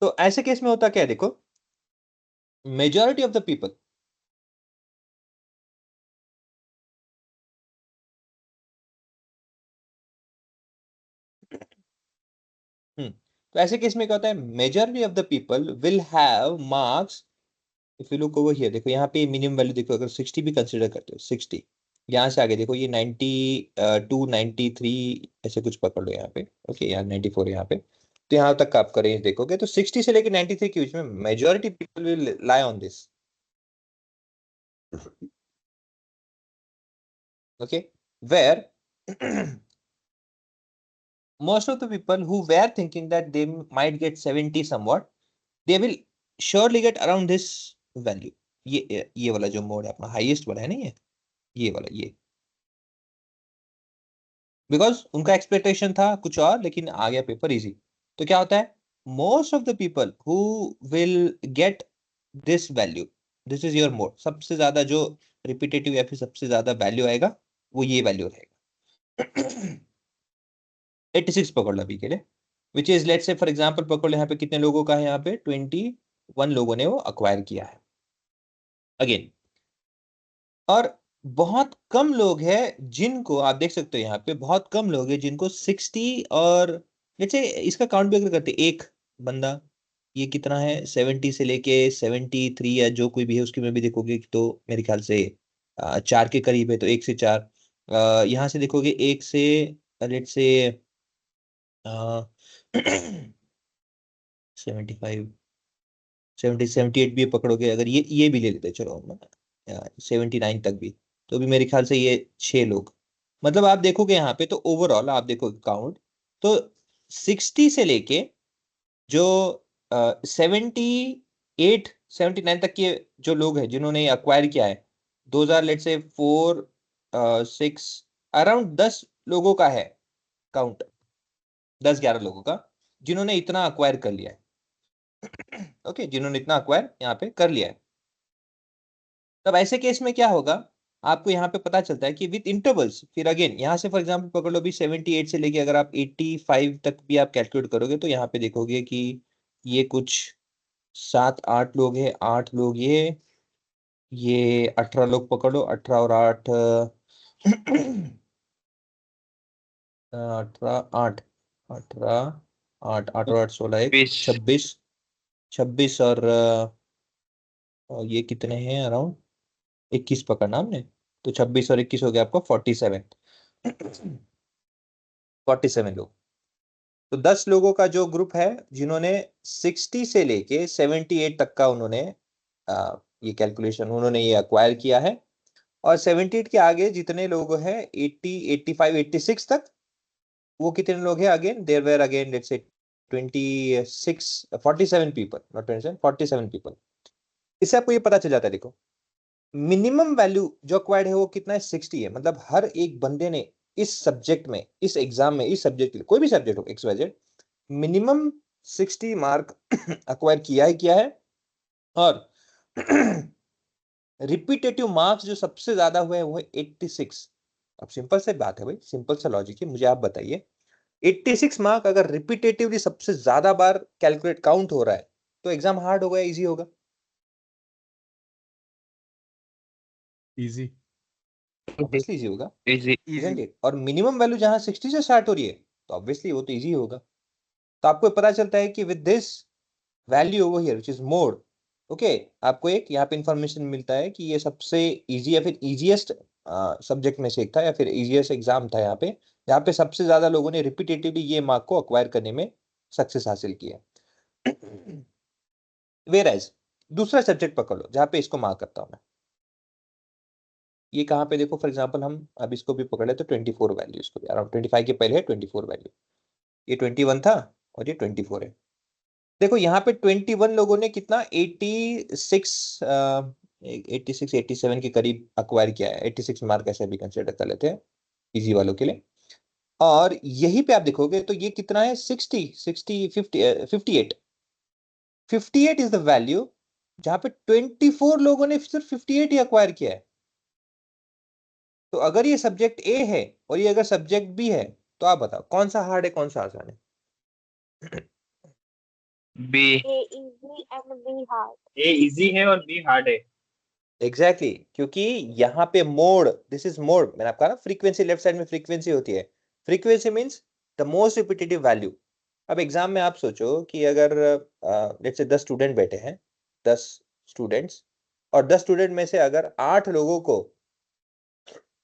तो ऐसे केस में होता क्या है, देखो, मेजॉरिटी ऑफ द पीपल, तो ऐसे केस में क्या होता है, majority of the people will have marks. If you look over here, देखो यहाँ पे मिनिमम वैल्यू देखो, अगर 60 भी कंसीडर करते हो, 60, यहाँ से आगे देखो ये 92 93 ऐसे कुछ पकड़ लो यहाँ पे। ओके, यहाँ 94 यहाँ पे, तो यहाँ तक का आपका रेंज देखोगे तो 60 से लेकर 93 के बीच में majority people will lie on this. Okay, where most of the people who were thinking that they might get 70 somewhat, they will surely get around this value। ये वाला जो मोड है अपना हाईएस्ट वाला है ना, ये वाला, ये, बिकॉज उनका एक्सपेक्टेशन था कुछ और, लेकिन आ गया पेपर इजी। तो क्या होता है, most of the people who will get this value, this is your mode, सबसे ज्यादा जो रिपीटेटिव या फिर सबसे ज्यादा वैल्यू आएगा, वो ये वैल्यू रहेगा। 86 पकड़ लो अभी के लिए, which is let's say for example पकड़ लो, यहाँ पे कितने लोगों का है, यहाँ पे 21 लोगों ने वो अक्वायर किया है अगेन। और बहुत कम लोग हैं जिनको आप देख सकते हो, यहाँ पे बहुत कम लोग हैं जिनको 60 और जैसे इसका काउंट भी अगर करते एक बंदा, ये कितना है, 70 से लेके 73 या जो कोई भी है उसकी में भी देखोगे तो मेरे ख्याल से 4 के करीब है, तो 1 से 4। यहाँ से देखोगे 1 से लेट से 75 70 78 भी पकड़ोगे, अगर ये भी ले लेते चलो हम 79 तक भी, तो भी मेरे ख्याल से ये 6 लोग, मतलब आप देखोगे यहाँ पे तो ओवरऑल आप देखोगे काउंट, तो 60 से लेके जो 78 79 तक के जो लोग हैं जिन्होंने अक्वायर किया है, 2000 लेट से 4 6 अराउंड 10 लोगों का है काउंट, 10 11 लोगों का जिन्होंने इतना अक्वायर कर लिया है। ओके, जिन्होंने इतना अक्वायर यहाँ पे कर लिया है। तब ऐसे केस में क्या होगा, आपको यहाँ पे पता चलता है कि विद इंटरवल्स, फिर अगेन यहाँ से फॉर एग्जांपल पकड़ लो भी 78 से लेके अगर आप 85 तक भी आप कैलकुलेट करोगे, तो यहाँ पे देखोगे कि ये कुछ 7 8 लोग हैं, 8 लोग ये 18 लोग पकड़ लो, 18 और 8 18 8 18 8 8 और 8 16 एक 20 26 26 और ये कितने हैं, अराउंड 21 पकड़ना हमने, तो 26 और 21 हो गया आपका 47। 47 लोग। तो 10 लोगों का जो ग्रुप है जिन्होंने 60 से लेके 78 तक का उन्होंने ये कैलकुलेशन उन्होंने ये अक्वायर किया है, और 78 के आगे जितने लोग हैं 80, 85, 86 तक, वो कितने लोग हैं? Again there were again let's say 26, 47 people, not 27, 47 people. इससे आपको ये पता चल जाता है, देखो मिनिमम वैल्यू जो अक्वायर्ड है वो कितना है? 60 है। मतलब हर एक बंदे ने इस सब्जेक्ट में, इस एग्जाम में, इस सब्जेक्ट के लिए, कोई भी सब्जेक्ट हो XYZ, मिनिमम 60 मार्क अक्वायर किया है। और रिपीटेटिव मार्क्स जो सबसे ज्यादा हुए हैं वो है 86। अब सिंपल से बात है भाई, सिंपल सा लॉजिक है, मुझे आप बताइए 86 मार्क अगर रिपीटेटिवली सबसे ज्यादा बार कैलकुलेट काउंट हो रहा है तो एग्जाम हार्ड होगा या इजी होगा? easy. ऑब्वियसली इजी होगा, Easy. isn't it? और मिनिमम वैल्यू जहां 60 से स्टार्ट हो रही है तो ऑब्वियसली वो तो इजी होगा। तो आपको पता चलता है कि with this value over here which is mode, okay, आपको एक यहाँ पे इंफॉर्मेशन मिलता है कि ये सबसे इजी या फिर इजीएस्ट सब्जेक्ट में से एक था, या फिर इजीएस्ट एग्जाम था यहाँ पे, जहाँ पे सबसे ज्यादा लोगों ने रिपीटेटिवली ये मार्क को अक्वायर करने में सक्सेस हासिल किया। वेयर एज दूसरा सब्जेक्ट पकड़ लो जहाँ पे इसको मार्क करता हूं मैं, ये कहाँ पे देखो, फॉर एग्जाम्पल हम अब इसको भी पकड़े तो 24 वैल्यू, इसको भी अराउंड 25 के पहले है 24 वैल्यू, ये 21 था और ये 24 है। देखो यहाँ पे 21 लोगों ने कितना 86 87 के करीब अक्वायर किया है, 86 मार्क ऐसे भी कंसिडर कर लेते हैं इजी वालों के लिए। और यही पे आप देखोगे तो ये कितना है 58 इज द वैल्यू जहां पे 24 लोगों ने सिर्फ 58 ही अक्वायर किया है। तो अगर ये सब्जेक्ट ए है और ये अगर सब्जेक्ट बी है तो आप बताओ कौन सा हार्ड है कौन सा आसान है? B. A easy and B hard. A easy है और बी हार्ड है। एग्जैक्टली क्योंकि यहाँ पे मोड, दिस इज मोड, मैंने आपका ना फ्रीक्वेंसी लेफ्ट साइड में फ्रीक्वेंसी होती है, frequency means the most repetitive value. अब एग्जाम में आप सोचो कि अगर लेट्स से 10 स्टूडेंट बैठे हैं, 10 स्टूडेंट्स, और 10 स्टूडेंट में से अगर 8 लोगों को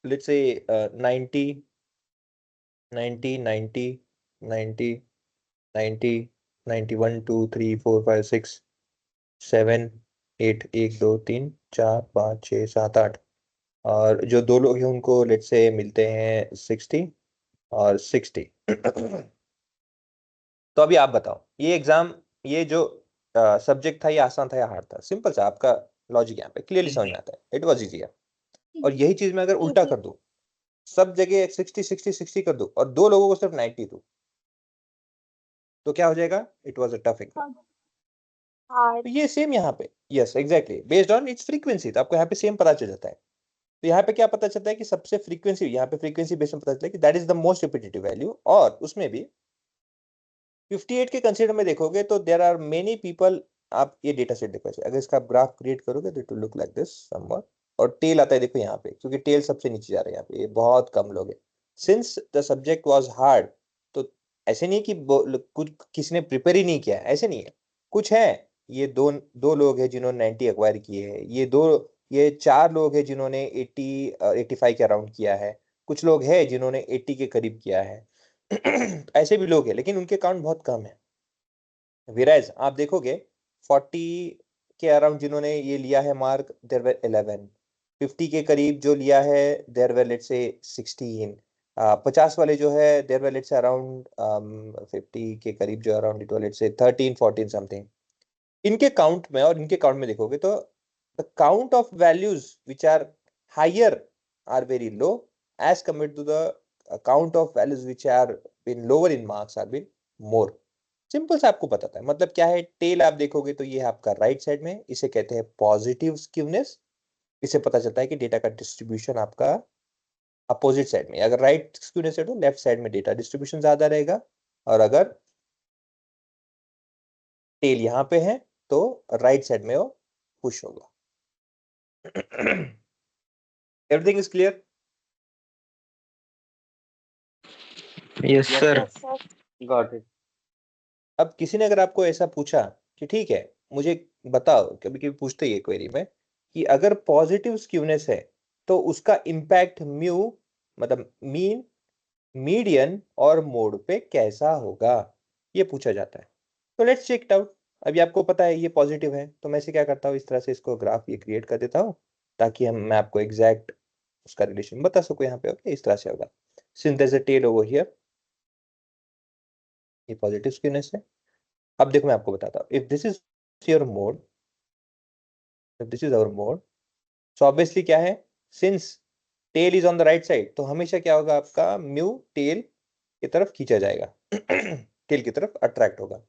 लेट्स से 90 90 90 90 90 91 2 3 4 5 6 7 8 1 2 3 4 5 6 7 8, और जो दो लोग हैं उनको लेट्स से मिलते हैं 60 और 60। तो अभी आप बताओ ये एग्जाम, ये जो सब्जेक्ट था ये आसान था या हार्ड था? सिंपल सा आपका लॉजिक यहाँ पे क्लियरली समझ में आता है, इट वाज इजी। और यही चीज मैं अगर उल्टा कर दूं, सब जगह 60 60 60 कर दूं और दो लोगों को सिर्फ 90 दूं तो क्या हो जाएगा? It was a tough exam. Hard. तो ये सेम यहाँ पे, yes exactly based on it's frequency, तो आपको यहाँ पे सेम पता चल जाता है। तो यहाँ पे क्या पता चलता है कि सबसे फ्रीक्वेंसी, यहाँ पे फ्रीक्वेंसी बेस में पता चलता है कि that is the most repetitive value. और उसमें भी 58 के कंसीडर में देखोगे तो देयर आर मेनी पीपल। आप ये डेटा सेट देखो, अगर इसका आप ग्राफ क्रिएट करोगे तो it will look like this somewhat, और टेल आता है देखो यहाँ पे, क्योंकि टेल सबसे नीचे जा रहा है यहाँ पे, ये बहुत कम लोग हैं। Since the subject was hard, तो ऐसे नहीं कि कुछ किसी ने प्रिपेयर ही नहीं किया, ऐसे नहीं है, कुछ है। ये दो लोग हैं जिन्होंने 90 एक्वायर किए हैं, ये 4 लोग हैं जिन्होंने 80 85 के अराउंड किया है, कुछ लोग हैं जिन्होंने 80 के करीब किया है। ऐसे भी लोग हैं लेकिन उनके काउंट बहुत कम है। विराज आप देखोगे 40 के अराउंड जिन्होंने ये लिया है मार्क, देयर वर 11। 50 के करीब जो लिया है देयर वर लेट्स से 16। 50 वाले जो है there were let's say around 50 के करीब जो around it was let's say 13 14 something. इनके काउंट में और इनके काउंट में देखोगे तो the count of values which are higher are very low as compared to the count of values which are been lower in marks are been more. Simple से आपको बताता है, मतलब क्या है, टेल आप देखोगे तो ये है आपका राइट साइड में, इसे कहते हैं पॉजिटिव स्क्यूनेस। इससे पता चलता है कि डेटा का डिस्ट्रीब्यूशन आपका अपोजिट साइड में, अगर राइट स्क्यूनेस है तो लेफ्ट साइड में डेटा डिस्ट्रीब्यूशन ज्यादा रहेगा, और अगर टेल यहाँ पे है तो राइट साइड में वो पुश होगा। Everything is clear? Yes, sir. Yes, sir. Got it. अब किसी ने अगर आपको ऐसा पूछा कि ठीक है मुझे बताओ, कभी कभी पूछते ही क्वेरी में कि अगर पॉजिटिव स्क्यूनेस है तो उसका इम्पैक्ट म्यू, मतलब मीन मीडियन और मोड पे कैसा होगा, ये पूछा जाता है। तो लेट्स चेक इट आउट। अभी आपको पता है ये पॉजिटिव है, तो मैं इसे क्या करता हूँ, इस तरह से इसको ग्राफ ये क्रिएट कर देता हूँ ताकि मैं आपको एग्जैक्ट उसका रिलेशन बता सकूं यहाँ पे। ओके, इस तरह से होगा। Since there is a tail over here, ये पॉजिटिव स्क्यूनेस है। अब देखो मैं आपको बताता हूँ, if this is your mode, if this is our mode, so obviously क्या है, since tail is on the right side, तो हमेशा क्या होगा, आपका म्यू टेल की तरफ खींचा जाएगा टेल की तरफ अट्रैक्ट होगा।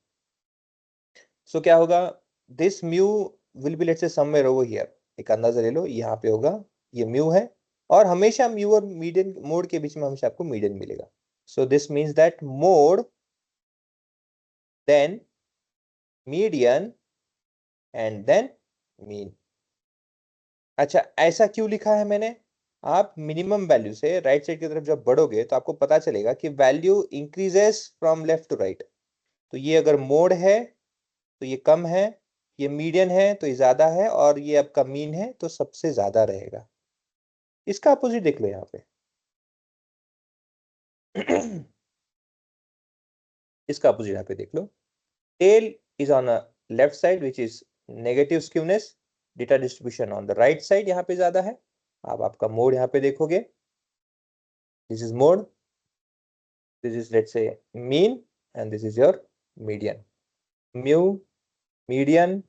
सो क्या होगा, this mu will be let's say somewhere over here. एक अंदाजा ले लो, यहाँ पे होगा, ये म्यू है, और हमेशा म्यू और मीडियन मोड के बीच में हमेशा आपको मीडियन मिलेगा। So this means that mode then median and then mean. अच्छा, ऐसा क्यों लिखा है मैंने, आप मिनिमम वैल्यू से राइट साइड की तरफ जब बढ़ोगे तो आपको पता चलेगा कि value increases from left to right. तो ये अगर मोड है तो ये कम है, ये मीडियन है तो ये ज्यादा है, और ये आपका मीन है तो सबसे ज्यादा रहेगा। इसका अपोजिट देख लो यहाँ पे इसका अपोजिट यहाँ पे देख लो, tail is on a left side which is negative skewness, data distribution on the right side यहाँ पे ज्यादा है। अब आपका मोड यहाँ पे देखोगे, this is mode, this is let's say mean, and this is your median, mu, median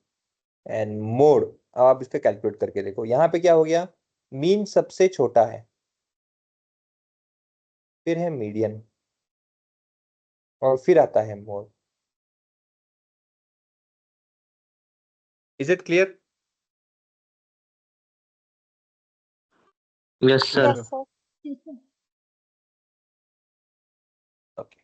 and mode। अब आप इस पे कैलकुलेट करके देखो, यहाँ पे क्या हो गया, मीन सबसे छोटा है, फिर है मीडियन, और फिर आता है mode. Is it clear? Yes, sir. Yes, sir. Okay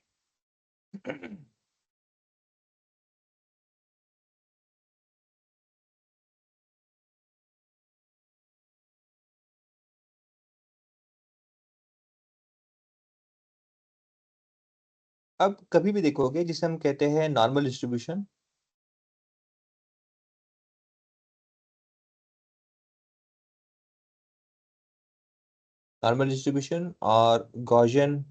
अब कभी भी देखोगे जिसे हम कहते हैं नॉर्मल डिस्ट्रीब्यूशन, नॉर्मल डिस्ट्रीब्यूशन और गॉसियन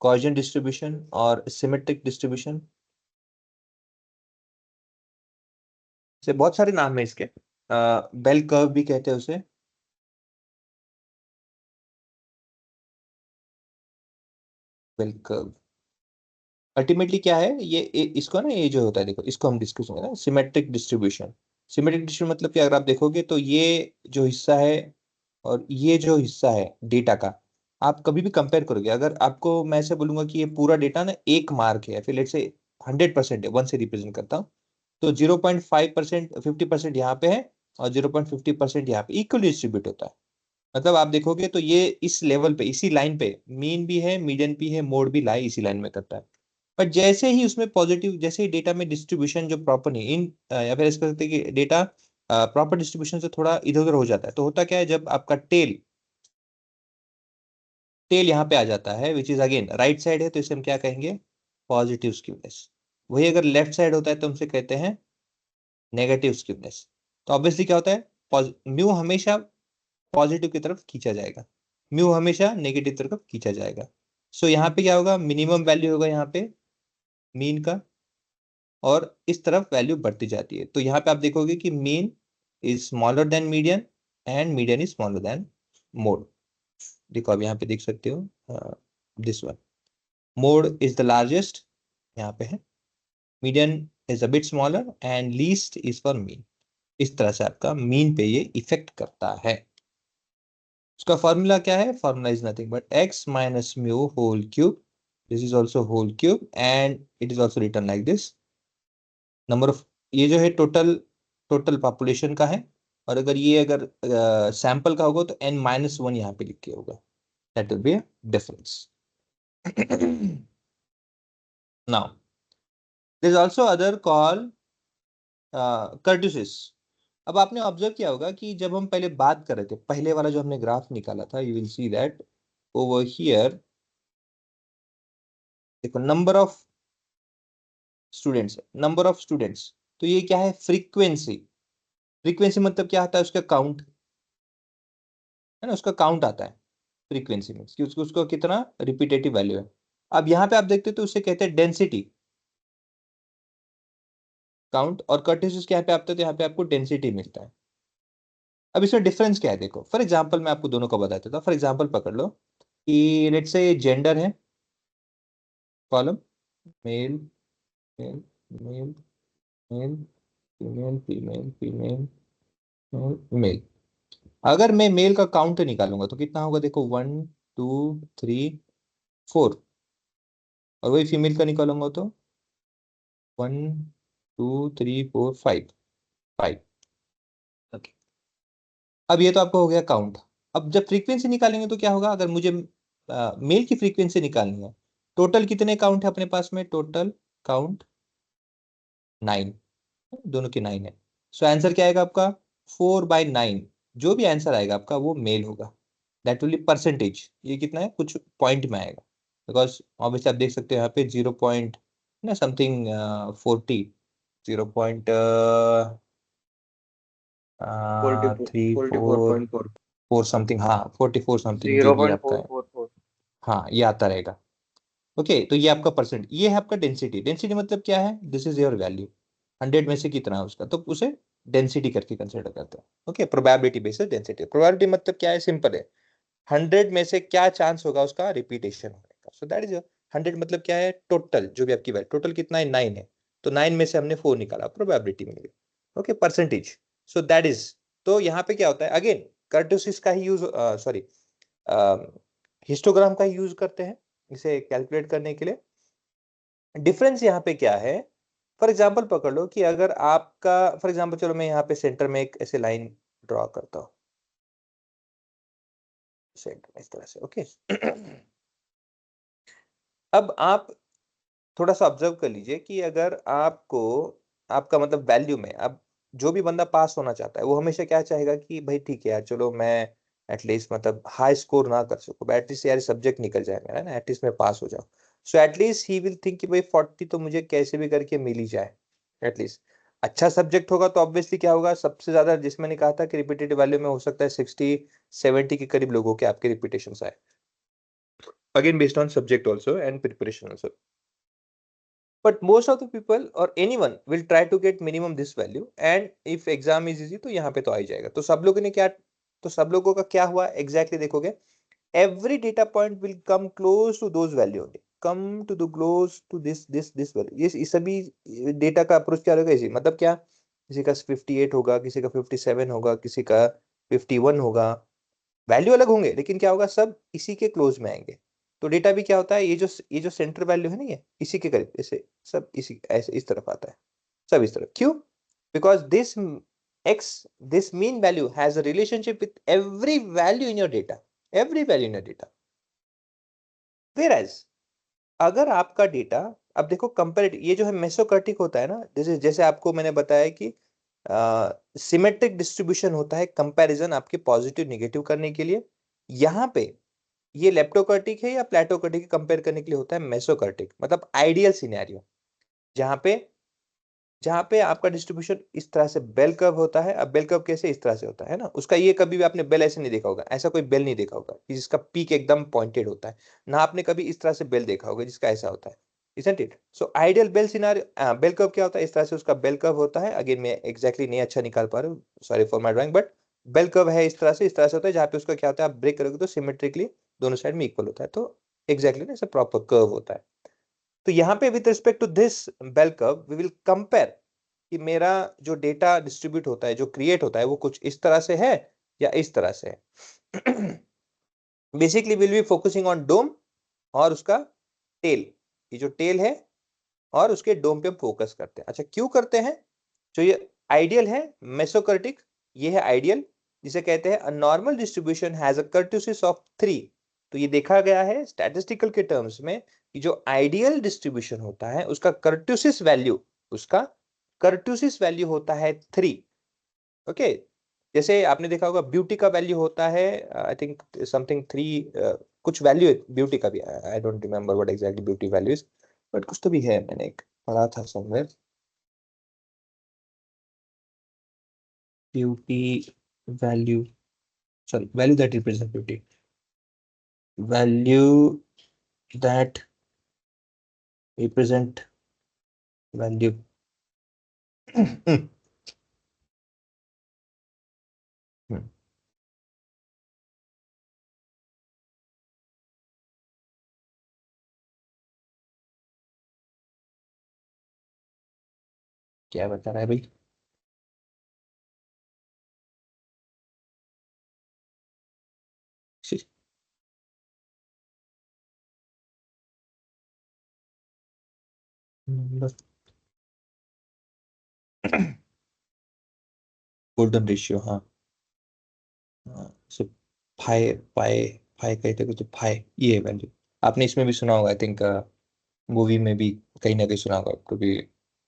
गॉसियन डिस्ट्रीब्यूशन और सिमेट्रिक डिस्ट्रीब्यूशन, से बहुत सारे नाम है इसके। बेल कर्व भी कहते हैं उसे, बेल कर्व। अल्टीमेटली क्या है ये इसको ना, ये जो होता है देखो, इसको हम डिस्कस करेंगे ना, सिमेट्रिक डिस्ट्रीब्यूशन। सिमेट्रिक डिस्ट्रीब्यूशन मतलब कि अगर आप देखोगे तो ये जो हिस्सा है और ये जो हिस्सा है डेटा का, आप कभी भी कंपेयर करोगे, अगर आपको मैं ऐसे बोलूंगा कि ये पूरा डेटा ना एक मार्क है, फिर लेट्स से 100% है, 1 से रिप्रेजेंट करता हूँ, तो 0.5% 50% यहाँ पे है, और 0.50% यहाँ पे इक्वली डिस्ट्रीब्यूट होता है। मतलब आप देखोगे तो ये इस लेवल पे, इसी लाइन पे मीन भी है, मीडियन भी है, मोड भी लाई इसी लाइन में करता है। पर जैसे ही उसमें पॉजिटिव, जैसे ही डेटा में डिस्ट्रीब्यूशन जो प्रॉपर नहीं इन या फिर ऐसे कहते हैं कि डेटा प्रॉपर डिस्ट्रीब्यूशन से थोड़ा इधर उधर हो जाता है, तो होता क्या है, जब आपका टेल टेल यहाँ पे आ जाता है which is again right side है, तो इसे हम क्या कहेंगे, पॉजिटिव स्क्यूनेस। वही अगर लेफ्ट साइड होता है तो हमसे कहते हैं नेगेटिव स्क्यूनेस। तो ऑब्वियसली क्या होता है, म्यू हमेशा पॉजिटिव की तरफ खींचा जाएगा, म्यू हमेशा नेगेटिव तरफ खींचा जाएगा। सो यहाँ पे क्या होगा, मिनिमम वैल्यू होगा यहाँ पे मीन का, और इस तरफ वैल्यू बढ़ती जाती है। तो यहाँ पे आप देखोगे कि mean is smaller than median and median is smaller than mode. देखो अब यहाँ पे देख सकते हो, this one, mode is the largest यहाँ पे है, median is a bit smaller and least is for mean. इस तरह से आपका मीन पे ये इफेक्ट करता है। उसका फॉर्मूला क्या है, formula is nothing but x minus mu whole cube, this is also whole cube and it is also written like this. Number of, ये जो है टोटल टोटल पॉपुलेशन का है, और अगर ये अगर सैंपल का होगा तो n-1 यहाँ पे लिख के होगा, that will be a difference. Now there is also other call kurtosis. अब आपने ऑब्जर्व किया होगा कि जब हम पहले बात कर रहे थे, पहले वाला जो हमने ग्राफ निकाला था, you will see that over here, देखो number of students, number of students, तो ये क्या है, फ्रीक्वेंसी। फ्रीक्वेंसी मतलब क्या आता है, उसका काउंट है ना, उसका काउंट आता है। फ्रीक्वेंसी मीन्स कि उसको कितना रिपीटेटिव वैल्यू है। अब यहाँ पे आप देखते हो तो उसे कहते हैं डेंसिटी काउंट, और कर्टिसिस क्या पे आता है तो यहाँ पे आपको डेंसिटी मिलता है। अब इसमें डिफरेंस क्या है देखो, फॉर एग्जांपल मैं आपको दोनों को बता देता हूँ। फॉर एग्जांपल पकड़ लो कि लेट्स से जेंडर है, column male male male male female female female male. अगर मैं मेल का काउंट निकालूंगा तो कितना होगा देखो, 1 2 3 4, और वही फीमेल का निकालूंगा तो 1 2 3 4 5 5। ओके, अब ये तो आपको हो गया काउंट। अब जब फ्रीक्वेंसी निकालेंगे तो क्या होगा, अगर मुझे मेल की फ्रीक्वेंसी निकालनी है, टोटल कितने काउंट है अपने पास में, टोटल काउंट 9, दोनों की 9 है। सो आंसर क्या आएगा आपका, 4/9। जो भी आंसर आएगा आपका वो मेल होगा। दैट विल बी परसेंटेज, ये कितना है कुछ पॉइंट में आएगा, बिकॉज ऑब्वियसली आप देख सकते हो यहाँ पे 0 पॉइंट ना समथिंग 40, 0 पॉइंट 3 4 44.4। 4 समथिंग, हाँ 44 समथिंग जो जीरो भी पॉइंट आपका फोर है, फोर फोर हाँ ये आता रहेगा। ओके, तो ये आपका परसेंट, ये है आपका डेंसिटी। डेंसिटी मतलब क्या है, दिस इज योर वैल्यू, 100 में से कितना है उसका, तो उसे डेंसिटी करके कंसिडर करते हैं। Okay, probability basis density. Probability मतलब क्या है, सिंपल है, 100 में से क्या चांस होगा उसका रिपीटेशन होने का। सो दैट इज 100 मतलब क्या है, टोटल जो भी आपकी वैल्यू, टोटल कितना है 9 है, तो 9 में से हमने 4 निकाला, प्रोबेबिलिटी मिल गई। Okay, percentage. So that is, तो यहाँ पे क्या होता है, अगेन कर्टोसिस का ही यूज, सॉरी हिस्टोग्राम का ही यूज करते हैं इसे कैलकुलेट करने के लिए। डिफरेंस यहाँ पे क्या है, फॉर एग्जाम्पल पकड़ लो कि अगर आपका, फॉर एग्जाम्पल चलो मैं यहाँ पे सेंटर में एक ऐसे लाइन ड्रॉ करता हूँ, सेंटर में इस तरह से। ओके अब आप थोड़ा सा ऑब्जर्व कर लीजिए कि अगर आपको, आपका मतलब वैल्यू में, अब जो भी बंदा पास होना चाहता है वो हमेशा क्या चाहेगा कि भाई ठीक है यार, चलो मैं एटलीस्ट मतलब हाई स्कोर ना कर सकूं, एटलीस्ट यार सब्जेक्ट निकल जाए मेरा ना, एटलीस्ट मैं पास हो जाऊं। So at least he will think कि भाई 40 तो मुझे कैसे भी करके मिल ही जाए एटलीस्ट। अच्छा सब्जेक्ट होगा तो ऑब्वियसली क्या होगा, सबसे ज्यादा जिस मैंने कहा था कि रिपीटेटिव वैल्यू में हो सकता है 60-70 के करीब लोगों के आपके रिपीटेशन आए, again based on subject also and preparation also. But most of the people or anyone will try to get minimum this value, and if exam is easy तो यहाँ पे तो आ ही जाएगा। तो सब लोगों ने क्या, तो सब लोगों का क्या हुआ exactly देखोगे, every data point will come close to those value only, come to the close to this value। ये सभी डेटा का अप्रोच क्या रहेगा इसी, मतलब क्या, किसी का 58 होगा, किसी का 57 होगा, किसी का 51 होगा, वैल्यू अलग होंगे लेकिन क्या होगा, सब इसी के क्लोज में आएंगे। तो डेटा भी क्या होता है, ये जो सेंटर वैल्यू है ना, ये इसी के करीब, ऐसे सब इसी ऐसे इस तरफ आता है, सब इस तरफ। क्यों, because x this mean value has a relationship with every value in your data, every value in your data। whereas अगर आपका डेटा, अब देखो कंपेरेटिव, ये जो है मेसोकर्टिक होता है ना, जैसे आपको मैंने बताया कि सिमेट्रिक डिस्ट्रीब्यूशन होता है कंपैरिजन आपके पॉजिटिव नेगेटिव करने के लिए। यहाँ पे ये लेप्टोकर्टिक है या प्लेटोकर्टिक कंपेयर करने के लिए होता है मेसोकर्टिक, मतलब आइडियल सिनेरियो, जहां पे आपका डिस्ट्रीब्यूशन इस तरह से बेल कर्व होता है। अब बेल कर्व कैसे, इस तरह से होता है ना, उसका ये कभी भी आपने बेल ऐसे नहीं देखा होगा, ऐसा कोई बेल नहीं देखा होगा कि जिसका पीक एकदम पॉइंटेड होता है ना, आपने कभी इस तरह से बेल देखा होगा जिसका ऐसा होता है, isn't it? So ideal bell scenario, bell curve क्या होता है, इस तरह से उसका बेल कर्व होता है। अगेन मैं एग्जैक्टली नहीं अच्छा निकाल पा रहा हूँ, sorry for my drawing, but bell curve है इस तरह से होता है, जहाँ पे उसका क्या होता है, आप ब्रेक करोगे तो सिमेट्रिकली दोनों साइड में इक्वल होता है, तो एग्जैक्टली ना प्रॉपर कर्व होता है। तो यहाँ पे with respect to this bell curve we will compare कि मेरा जो डेटा डिस्ट्रीब्यूट होता है, जो क्रिएट होता है, वो कुछ इस तरह से है या इस तरह से है। Basically will be focusing on dome और उसका टेल, ये जो टेल है और उसके डोम पे फोकस करते हैं। अच्छा क्यों करते हैं, जो ये आइडियल है मेसोकर्टिक, ये है आइडियल, जिसे कहते हैं a normal distribution has a kurtosis of 3। तो ये देखा गया है स्टैटिस्टिकल के टर्म्स में कि जो आइडियल डिस्ट्रीब्यूशन होता है उसका कर्टोसिस वैल्यू होता है 3। ओके, जैसे आपने देखा होगा ब्यूटी का वैल्यू होता है आई थिंक समथिंग 3, कुछ वैल्यू है ब्यूटी का भी, I don't remember what exactly beauty value is, but कुछ तो भी है, मैंने एक पढ़ा था somewhere, beauty value, sorry value that represent beauty, value that represent value. क्या बता रहा है भाई? गोल्डन रेशियो, हाँ हाँ, सो फाइ फाइ फाइ कहते कुछ फाइ, ये वैल्यू आपने इसमें भी सुना होगा, आई थिंक मूवी में भी कहीं ना कहीं सुना होगा आपको भी।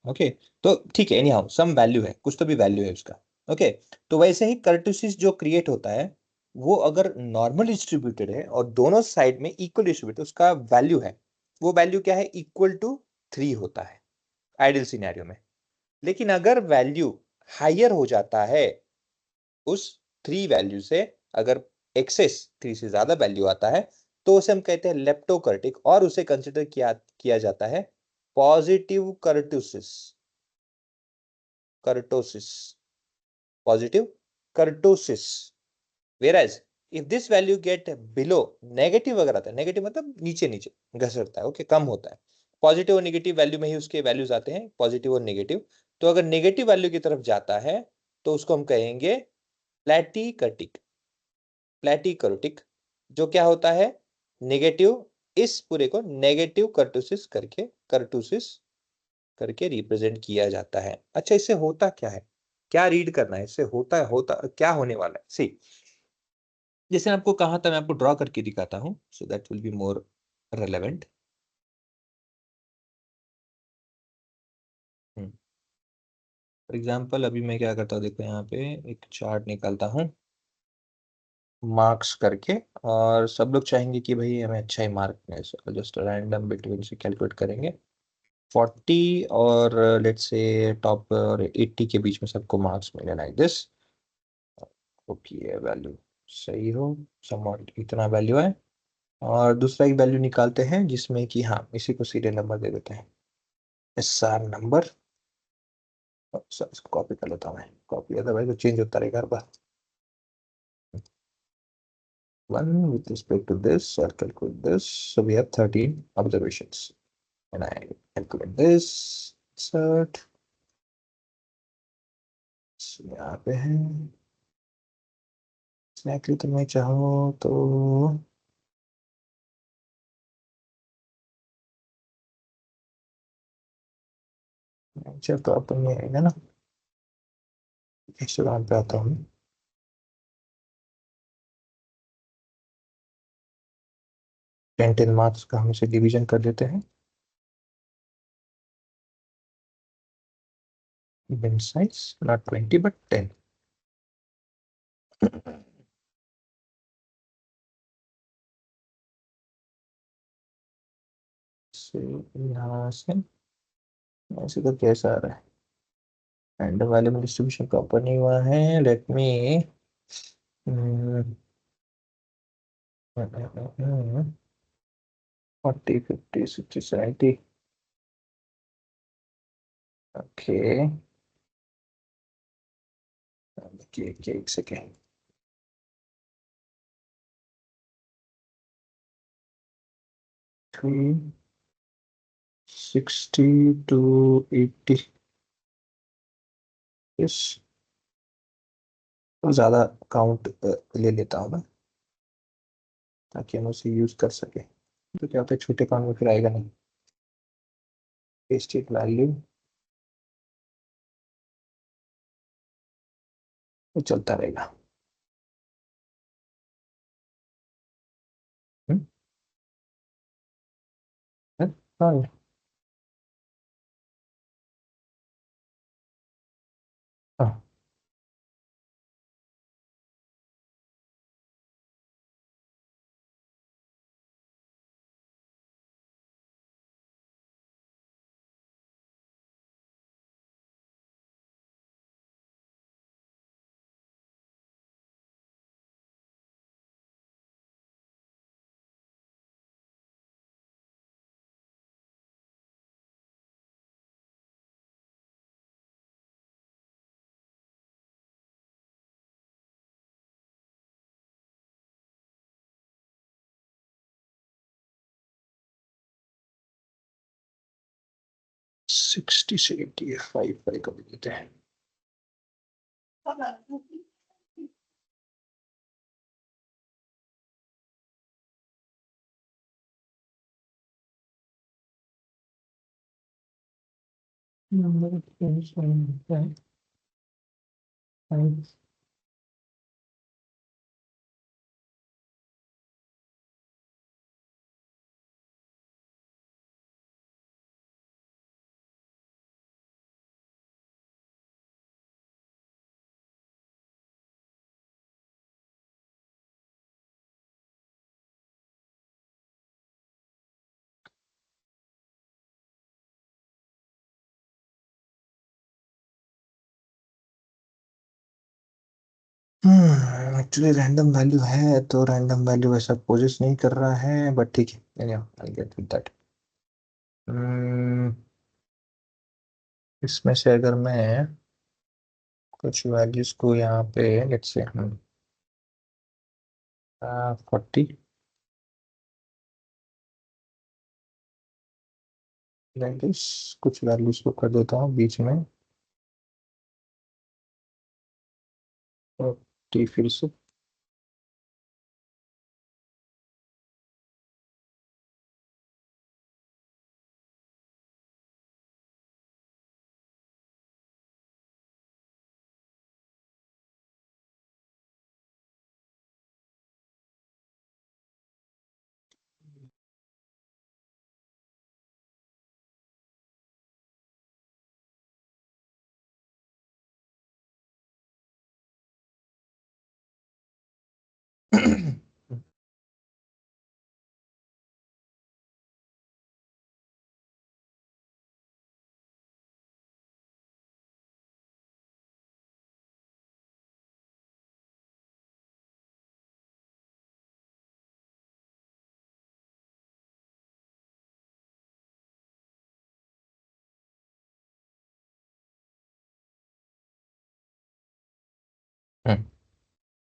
ओके, तो ठीक है, एनी हाउ सम वैल्यू है, कुछ तो भी वैल्यू है उसका। ओके, तो वैसे ही कर्टोसिस जो क्रिएट होता है, वो अगर नॉर्मल डिस्ट्रीब्यूटेड है और दोनों साइड में इक्वल डिस्ट्रीब्यूटेड, उसका वैल्यू है, वो वैल्यू क्या है, इक्वल टू 3 होता है आइडियल सिनेरियो में। लेकिन अगर वैल्यू हायर हो जाता है उस 3 वैल्यू से, अगर एक्सेस 3 से ज्यादा वैल्यू आता है, तो उसे हम कहते हैं लेप्टोकर्टिक, और उसे कंसिडर किया किया जाता है positive kurtosis. Kurtosis, positive kurtosis. वेराज if this value gate below negative, अगर आता है नेगेटिव मतलब नीचे नीचे घसरता है, ओके, कम होता है। पॉजिटिव और नेगेटिव वैल्यू में ही उसके वैल्यूज आते हैं, पॉजिटिव और नेगेटिव। तो अगर नेगेटिव वैल्यू की तरफ जाता है तो उसको हम कहेंगे प्लेटिकर्टिक। प्लेटिकर्टिक जो क्या होता है, नेगेटिव, इस पूरे को नेगेटिव कर्टोसिस करके रिप्रेजेंट किया जाता है। अच्छा, इससे होता क्या है, क्या रीड करना है, इससे होता क्या होने वाला है। सी, जैसे आपको कहा था, मैं आपको ड्रॉ करके दिखाता हूं, so that will be more relevant. For example अभी मैं क्या करता हूँ, देखो यहाँ पे एक चार्ट निकालता हूँ मार्क्स करके, और सब लोग चाहेंगे कि भाई हमें अच्छा ही मार्क मिले, जस्ट रैंडम बिटवीन से कैलकुलेट करेंगे। 40 और लेट्स से टॉप और 80 के बीच में सबको मार्क्स मिले लाइक दिस। ओके, ये वैल्यू सही हो, समवॉट इतना वैल्यू है। और दूसरा एक वैल्यू निकालते हैं जिसमें कि हाँ, इसी को सीरियल नंबर दे देते हैं, SR नंबर। इसको कॉपी कर लेता हूँ मैं, कॉपी अदरवाइज तो चेंज होता रहेगा हर बार। 1 with respect to this, I'll calculate this. So we have 13 observations. And I calculate this. Insert. So यहाँ पे है। Exactly, तो मैं चाहूँ तो चल, तो अपन ये आएगा ना, इंस्टाग्राम पे आता हूँ। 10 मार्क्स का हम इसे डिवीजन कर देते हैं। bin size not 20 but 10। से यहाँ से ऐसे तो कैसा आ रहा है, रैंडम वाले में डिस्ट्रीब्यूशन प्रॉपर नहीं हुआ है। Let me 40 50 60 70। ओके, एक सेकेंड। 360 to 80, इस तो ज्यादा काउंट ले लेता हूँ मैं, ताकि हम उसे यूज कर सके। तो क्या होता है, छोटे काउंट में फिर आएगा नहीं, स्टेट वैल्यू तो चलता रहेगा। हम्म, हाँ हाँ। 60 से 80 है, 5 कर देते हैं. Number of things on that. 5. Actually random value है तो रैंडम वैल्यू ऐसा पोजिस नहीं कर रहा है, बट ठीक है, I'll get with that. इसमें से अगर मैं कुछ वैल्यूज को यहाँ पे लेट्स से 40 वैल्यूज, कुछ वैल्यूज को कर देता हूँ बीच में 40 फिर से.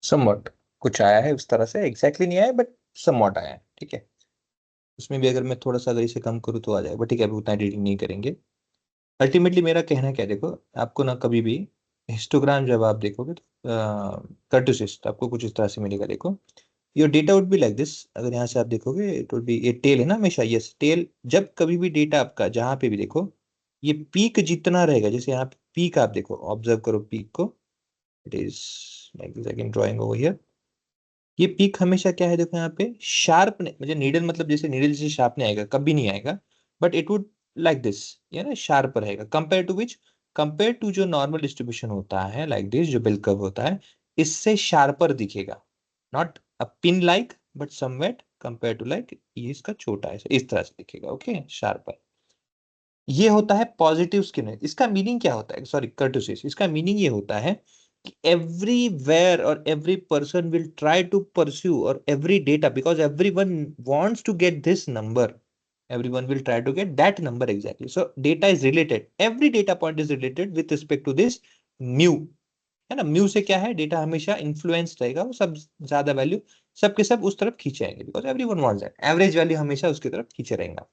समवॉट कुछ आया है उस तरह से, एग्जैक्टली नहीं आया बट समवॉट आया है, ठीक है. उसमें भी अगर मैं थोड़ा सा अगर इसे कम करूँ तो आ जाएगा, बट ठीक है अभी उतना एडिटिंग नहीं करेंगे. अल्टीमेटली मेरा कहना क्या, देखो आपको ना कभी भी हिस्टोग्राम जब आप देखोगे तो कर्टोसिस आपको कुछ इस तरह से मिलेगा. देखो your data would be like this. अगर यहाँ से आप देखोगे इट वुड बी, ये टेल है ना हमेशा, यस टेल. जब कभी भी डेटा आपका जहाँ पे भी देखो ये पीक जितना रहेगा, जैसे यहाँ पे पीक आप देखो, ऑब्जर्व करो पीक को, it is like this again drawing over here. ये पीक हमेशा क्या है, देखो यहाँ पे शार्प, मुझे नीडल मतलब जैसे नीडल जैसे शार्प नहीं आएगा, कभी नहीं आएगा, but it would like this, ये ना शार्प रहेगा. Compare to which, compare to जो नॉर्मल डिस्ट्रीब्यूशन होता है लाइक दिस, जो बेल कर्व होता है, इससे शार्पर दिखेगा. Not a pin like but somewhat compare to like, ये इसका छोटा है इस तरह से दिखेगा. ओके शार्पर, ये होता है पॉजिटिव स्किन. इसका मीनिंग क्या होता है, सॉरी कर्टोसिस, इसका मीनिंग ये होता है कि everywhere or every person will try to pursue, or every data, because everyone wants to get this number, everyone will try to get that number exactly. So data is related, every data point is related with respect to this mu, है ना. म्यू से क्या है, डेटा हमेशा इन्फ्लुएंस रहेगा, वो सब ज्यादा वैल्यू सबके सब उस तरफ खींचे आएंगे, because everyone wants that. Average value हमेशा उसकी तरफ खींचे रहेगा.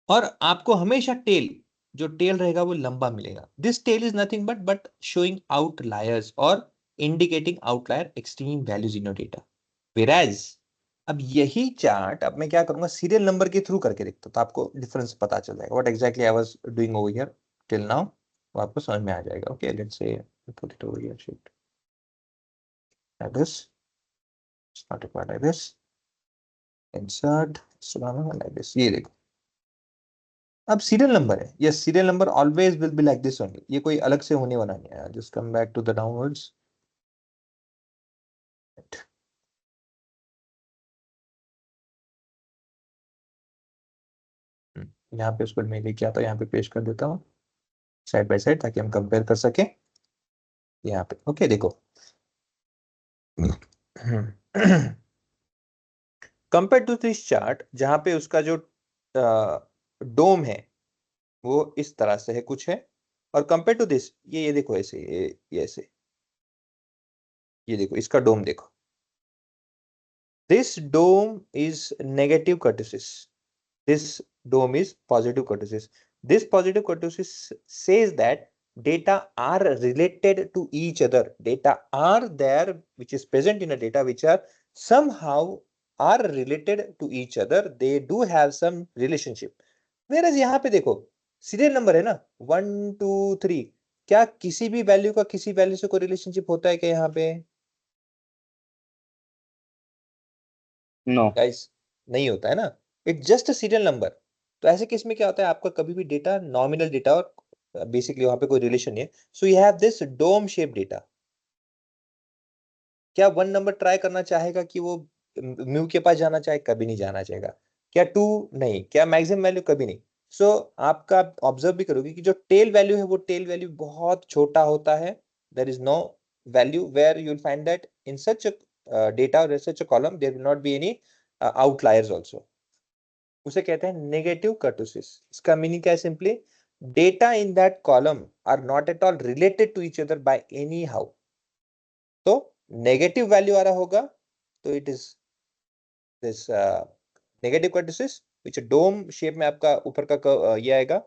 और आपको हमेशा टेल, जो टेल रहेगा वो लंबा मिलेगा. This tail is nothing but showing outliers और indicating outlier extreme values in your data. Whereas अब यही चार्ट अब मैं क्या करूंगा, सीरियल नंबर के थ्रू करके देखता हूं, तो आपको डिफरेंस पता चल जाएगा. What exactly I was doing over here till now, वो आपको समझ में आ जाएगा. Okay let's say put it over here, shift like this, it's not required like this, insert like this. ये देखो अब सीरियल नंबर है, yes serial number always will be like this only, ये कोई अलग से होने वाला नहीं है. Just come back to the downwards. यहाँ पे उसको मैं लेके आता हूँ, यहाँ पे पेश कर देता हूँ साइड बाय साइड ताकि हम कंपेयर कर सकें. यहाँ पे ओके देखो, कंपेयर टू दिस चार्ट, जहाँ पे उसका जो डोम है वो इस तरह से है कुछ है, और कंपेयर टू दिस ये देखो ऐसे, ये ऐसे, ये देखो इसका डोम देखो, this dome is negative kurtosis, this dome is positive kurtosis. This positive kurtosis says that data are related to each other. Data are there which is present in a data which are somehow are related to each other. They do have some relationship. Whereas यहाँ पे देखो सीरियल नंबर है ना 1 2 3, क्या किसी भी वैल्यू का किसी वैल्यू से कोई रिलेशनशिप होता है क्या यहाँ पे नो गाइस? नहीं होता है ना, it just a serial number. तो ऐसे केस में क्या होता है, आपका कभी भी डेटा नॉमिनल डेटा और बेसिकली वहां पे कोई रिलेशन नहीं है, so you have this dome shape data. क्या वन नंबर ट्राई करना चाहेगा कि वो म्यू के पास जाना चाहे? कभी नहीं जाना चाहेगा। क्या टू? नहीं। क्या मैक्सिमम वैल्यू? कभी नहीं। सो आपका ऑब्जर्व भी करोगे कि जो टेल वैल्यू है वो टेल वैल्यू बहुत छोटा होता है। There is no value where you will find that in such data और such a column there will not be any outliers also. उसे कहते हैं नेगेटिव कर्टोसिस। इसका मीनिंग क्या है? Simply data in that column are not at all related to each other by anyhow. तो नेगेटिव वैल्यू आ रहा होगा तो it is this negative kurtosis which dome shape में आपका ऊपर का ये आएगा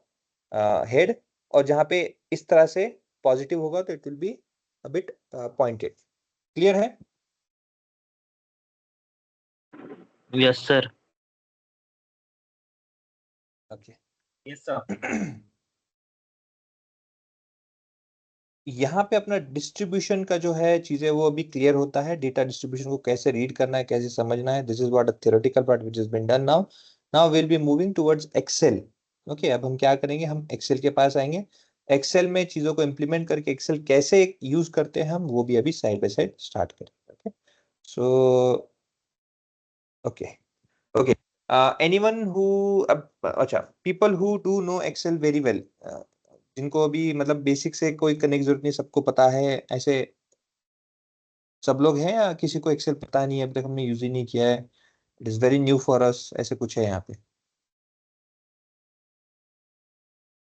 हेड, और जहां पे इस तरह से पॉजिटिव होगा तो it will be a bit pointed. Clear है? Yes, sir. Okay. Yes, sir. यहाँ पे अपना डिस्ट्रीब्यूशन का जो है चीजें वो अभी क्लियर होता है। डेटा डिस्ट्रीब्यूशन को कैसे रीड करना है, कैसे समझना है, this is what a theoretical part which has been done now. Now will be moving towards Excel. Okay, अब हम क्या करेंगे, हम एक्सेल के पास आएंगे। एक्सेल में चीजों को इम्प्लीमेंट करके एक्सेल कैसे यूज करते हैं हम वो भी अभी साइड बाय साइड स्टार्ट करेंगे। Okay, so okay okay, anyone who, अब अच्छा, people who do know Excel very well, जिनको अभी मतलब बेसिक से कोई करने की जरूरत नहीं, सबको पता है, ऐसे सब लोग हैं या किसी को एक्सेल पता नहीं है, अभी तक हमने यूज ही नहीं किया है, it is very new for us, ऐसे कुछ है यहाँ पे?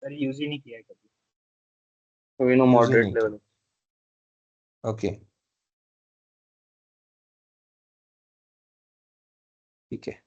सर यूज ही नहीं किया है कभी। तो वी नो यूज ही मॉडरेट नहीं लेवल। किया। ओके, ठीक है।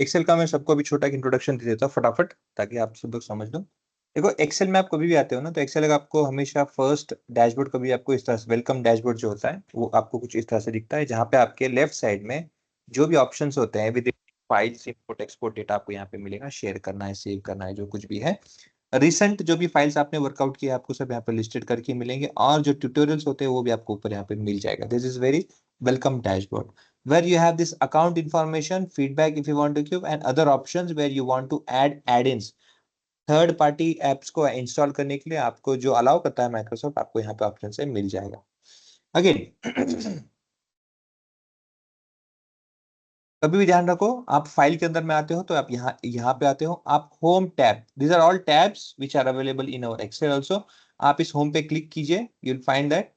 एक्सेल का मैं सबको अभी छोटा इंट्रोडक्शन दे देता हूँ फटाफट, ताकि आप सब लोग समझ लो। देखो, एक्सेल में आप कभी भी आते हो ना, तो एक्सेल का आपको हमेशा फर्स्ट डैशबोर्ड कभी आपको इस तरह से, वेलकम डैशबोर्ड जो होता है वो आपको कुछ इस तरह से दिखता है, जहाँ पे आपके लेफ्ट साइड में जो भी ऑप्शंस होते हैं with files, import export data आपको यहाँ पे मिलेगा, शेयर करना है, सेव करना है, जो कुछ भी है। रिसेंट जो भी फाइल्स आपने वर्कआउट किया आपको सब यहाँ पे लिस्टेड करके मिलेंगे, और जो ट्यूटोरियल्स होते हैं वो भी आपको ऊपर यहाँ पे मिल जाएगा। This is very welcome dashboard where you have this account information, feedback if you want to give, and other options where you want to add add-ins, third party apps को इंस्टॉल करने के लिए आपको जो अलाउ करता है माइक्रोसॉफ्ट, आपको यहाँ पे ऑप्शन से मिल जाएगा। अगेन कभी भी ध्यान रखो, आप फाइल के अंदर में आते हो तो आप यहाँ पे आते हो, आप home tab, these are all tabs which are available in our Excel also. आप इस होम पे क्लिक कीजिए, यू विल फाइंड दैट,